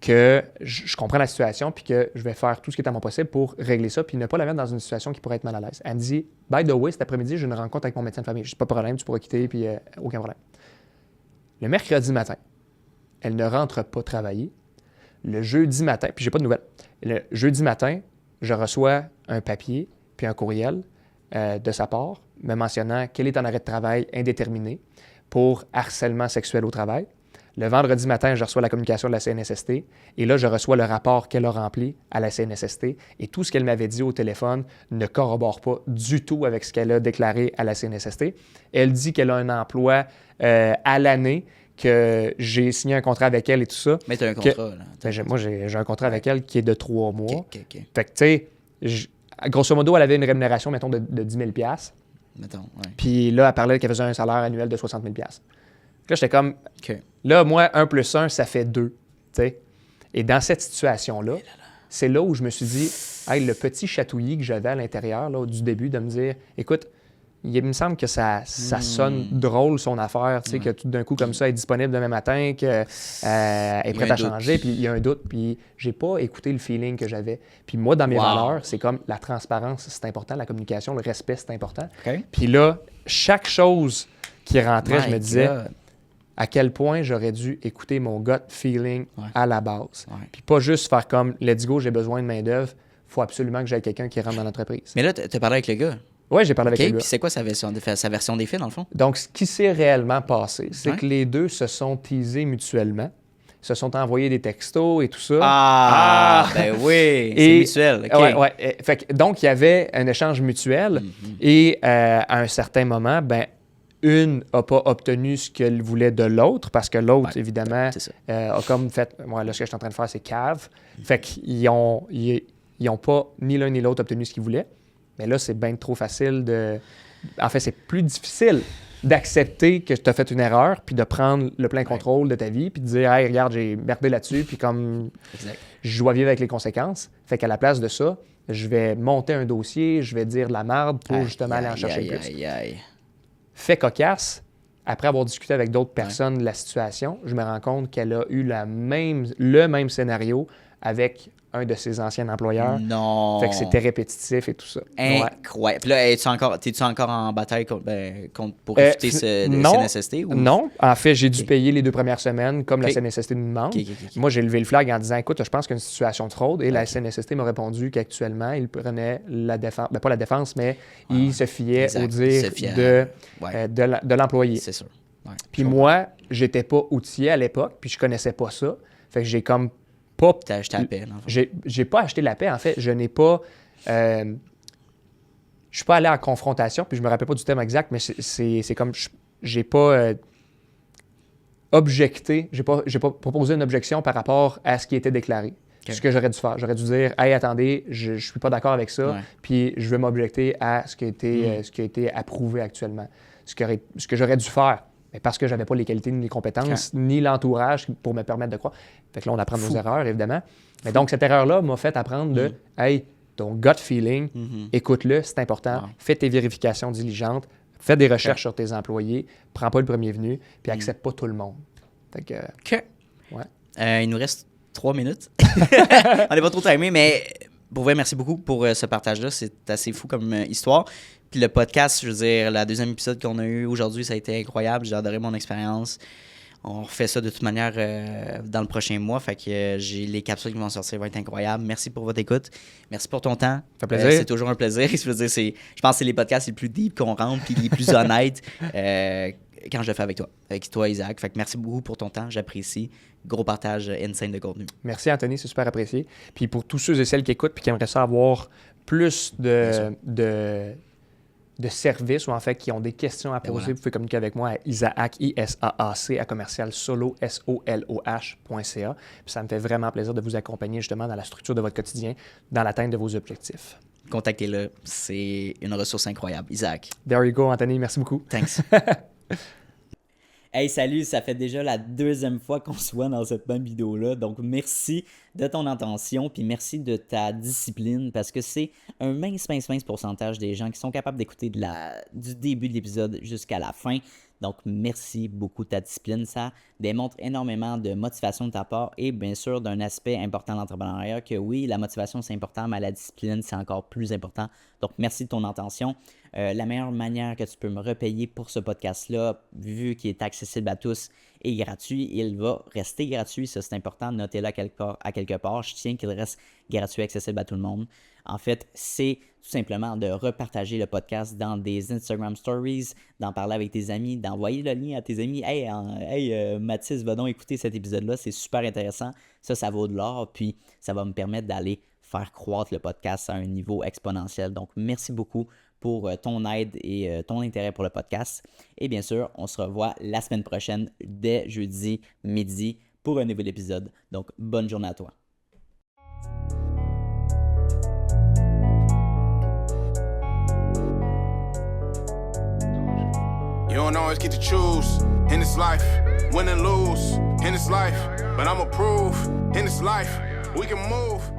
que je comprends la situation puis que je vais faire tout ce qui est à mon possible pour régler ça puis ne pas la mettre dans une situation qui pourrait être mal à l'aise. Elle me dit « By the way, cet après-midi, j'ai une rencontre avec mon médecin de famille. Je dis pas de problème, tu pourras quitter puis aucun problème. » Le mercredi matin, elle ne rentre pas travailler. Le jeudi matin, puis j'ai pas de nouvelles. Le jeudi matin, je reçois un papier puis un courriel de sa part me mentionnant qu'elle est en arrêt de travail indéterminé pour harcèlement sexuel au travail. Le vendredi matin, je reçois la communication de la CNSST et là, je reçois le rapport qu'elle a rempli à la CNSST et tout ce qu'elle m'avait dit au téléphone ne corrobore pas du tout avec ce qu'elle a déclaré à la CNSST. Elle dit qu'elle a un emploi à l'année, que j'ai signé un contrat avec elle et tout ça. Mais tu as un contrat, là. Moi, j'ai un contrat avec elle qui est de 3 mois. OK. Fait que, tu sais, grosso modo, elle avait une rémunération, mettons, de 10 000 mettons, ouais. Puis là, elle parlait qu'elle faisait un salaire annuel de 60 000 Là, j'étais comme, là, moi, 1 + 1, ça fait 2. T'sais? Et dans cette situation-là, c'est là où je me suis dit, hey, le petit chatouillis que j'avais à l'intérieur là, du début, de me dire, écoute, il me semble que ça sonne drôle, son affaire, tu sais, que tout d'un coup, comme ça, elle est disponible demain matin, qu'elle est prête à changer, puis il y a un doute, puis j'ai pas écouté le feeling que j'avais. Puis moi, dans mes valeurs, c'est comme la transparence, c'est important, la communication, le respect, c'est important. Puis là, chaque chose qui rentrait, je me disais... à quel point j'aurais dû écouter mon gut feeling à la base. Puis pas juste faire comme « let's go, j'ai besoin de main-d'œuvre, il faut absolument que j'aie quelqu'un qui rentre dans l'entreprise. » Mais là, tu as parlé avec le gars? Oui, j'ai parlé avec le gars. Puis c'est quoi sa version des faits, dans le fond? Donc, ce qui s'est réellement passé, c'est que les deux se sont teasés mutuellement, se sont envoyés des textos et tout ça. Ben oui, c'est mutuel. Okay. Ouais. Donc, il y avait un échange mutuel et à un certain moment, ben une n'a pas obtenu ce qu'elle voulait de l'autre parce que l'autre, évidemment, a comme fait... Moi, là, ce que je suis en train de faire, c'est cave. Fait qu'ils ont pas, ni l'un ni l'autre, obtenu ce qu'ils voulaient. Mais là, c'est bien trop facile de... En fait, c'est plus difficile d'accepter que tu as fait une erreur puis de prendre le plein contrôle de ta vie puis de dire « Hey, regarde, j'ai merdé là-dessus puis comme je dois vivre avec les conséquences. » Fait qu'à la place de ça, je vais monter un dossier, je vais dire de la merde pour justement aller en chercher plus. Fait cocasse, après avoir discuté avec d'autres personnes de la situation, je me rends compte qu'elle a eu le même scénario avec un de ses anciens employeurs. Non! Fait que c'était répétitif et tout ça. Incroyable. Puis là, es-tu encore en bataille pour réfuter CNSST? Ou... Non. En fait, j'ai dû payer les 2 premières semaines comme la CNSST nous demande. Moi, j'ai levé le flag en disant, écoute, je pense qu'il y a une situation de fraude. Et la CNSST m'a répondu qu'actuellement, il prenait la défense, pas la défense, mais il se fiait au dire de l'employé. C'est sûr. Puis moi, j'étais pas outillé à l'époque, puis je connaissais pas ça. Fait que j'ai comme pas... T'as acheté la paix, en fait. J'ai pas acheté la paix, en fait. Je n'ai pas... je suis pas allé en confrontation, puis je me rappelle pas du terme exact, mais c'est comme... J'ai pas objecté, j'ai pas proposé une objection par rapport à ce qui était déclaré. Ce que j'aurais dû faire. J'aurais dû dire « Hey, attendez, je suis pas d'accord avec ça, puis je vais m'objecter à ce qui a été approuvé actuellement. » Ce que j'aurais dû faire. Mais parce que je n'avais pas les qualités ni les compétences, ni l'entourage pour me permettre de croire. Fait que là, on apprend nos erreurs, évidemment. Mais donc, cette erreur-là m'a fait apprendre de hey, ton gut feeling, écoute-le, c'est important. Fais tes vérifications diligentes, fais des recherches sur tes employés, prends pas le premier venu, puis accepte pas tout le monde. Fait que, il nous reste 3 minutes. On n'est pas trop timé, mais pour vrai, merci beaucoup pour ce partage-là. C'est assez fou comme histoire. Puis le podcast, je veux dire, la deuxième épisode qu'on a eu aujourd'hui, ça a été incroyable. J'ai adoré mon expérience. On refait ça de toute manière dans le prochain mois. Fait que les capsules qui vont sortir vont être incroyables. Merci pour votre écoute. Merci pour ton temps. Ça fait plaisir. C'est toujours un plaisir. Je veux dire, je pense que c'est les podcasts les plus deep qu'on rentre puis les plus honnêtes quand je le fais avec toi, Isaac. Fait que merci beaucoup pour ton temps. J'apprécie. Gros partage insane de contenu. Merci, Anthony. C'est super apprécié. Puis pour tous ceux et celles qui écoutent puis qui aimeraient ça avoir plus de services ou en fait qui ont des questions à poser, vous pouvez communiquer avec moi à Isaac, ISAAC, à commercial solo, SOLOH.ca. Puis ça me fait vraiment plaisir de vous accompagner justement dans la structure de votre quotidien, dans l'atteinte de vos objectifs. Contactez-le. C'est une ressource incroyable. Isaac. There you go, Anthony. Merci beaucoup. Thanks. Hey, salut, ça fait déjà la 2e fois qu'on se voit dans cette même vidéo-là. Donc, merci de ton attention, puis merci de ta discipline, parce que c'est un mince pourcentage des gens qui sont capables d'écouter du début de l'épisode jusqu'à la fin. Donc, merci beaucoup de ta discipline. Ça démontre énormément de motivation de ta part et bien sûr d'un aspect important de l'entrepreneuriat que oui, la motivation c'est important, mais la discipline c'est encore plus important. Donc, merci de ton attention. La meilleure manière que tu peux me repayer pour ce podcast-là, vu qu'il est accessible à tous et gratuit, il va rester gratuit. Ça, c'est important. Notez-le à quelque part. Je tiens qu'il reste gratuit, accessible à tout le monde. En fait, c'est tout simplement de repartager le podcast dans des Instagram Stories, d'en parler avec tes amis, d'envoyer le lien à tes amis. Hey, Mathis, va donc écouter cet épisode-là. C'est super intéressant. Ça vaut de l'or. Puis, ça va me permettre d'aller faire croître le podcast à un niveau exponentiel. Donc, merci beaucoup pour ton aide et ton intérêt pour le podcast. Et bien sûr, on se revoit la semaine prochaine dès jeudi midi pour un nouvel épisode. Donc, bonne journée à toi. You don't always get to choose in this life, win and lose in this life. But I'ma prove in this life we can move.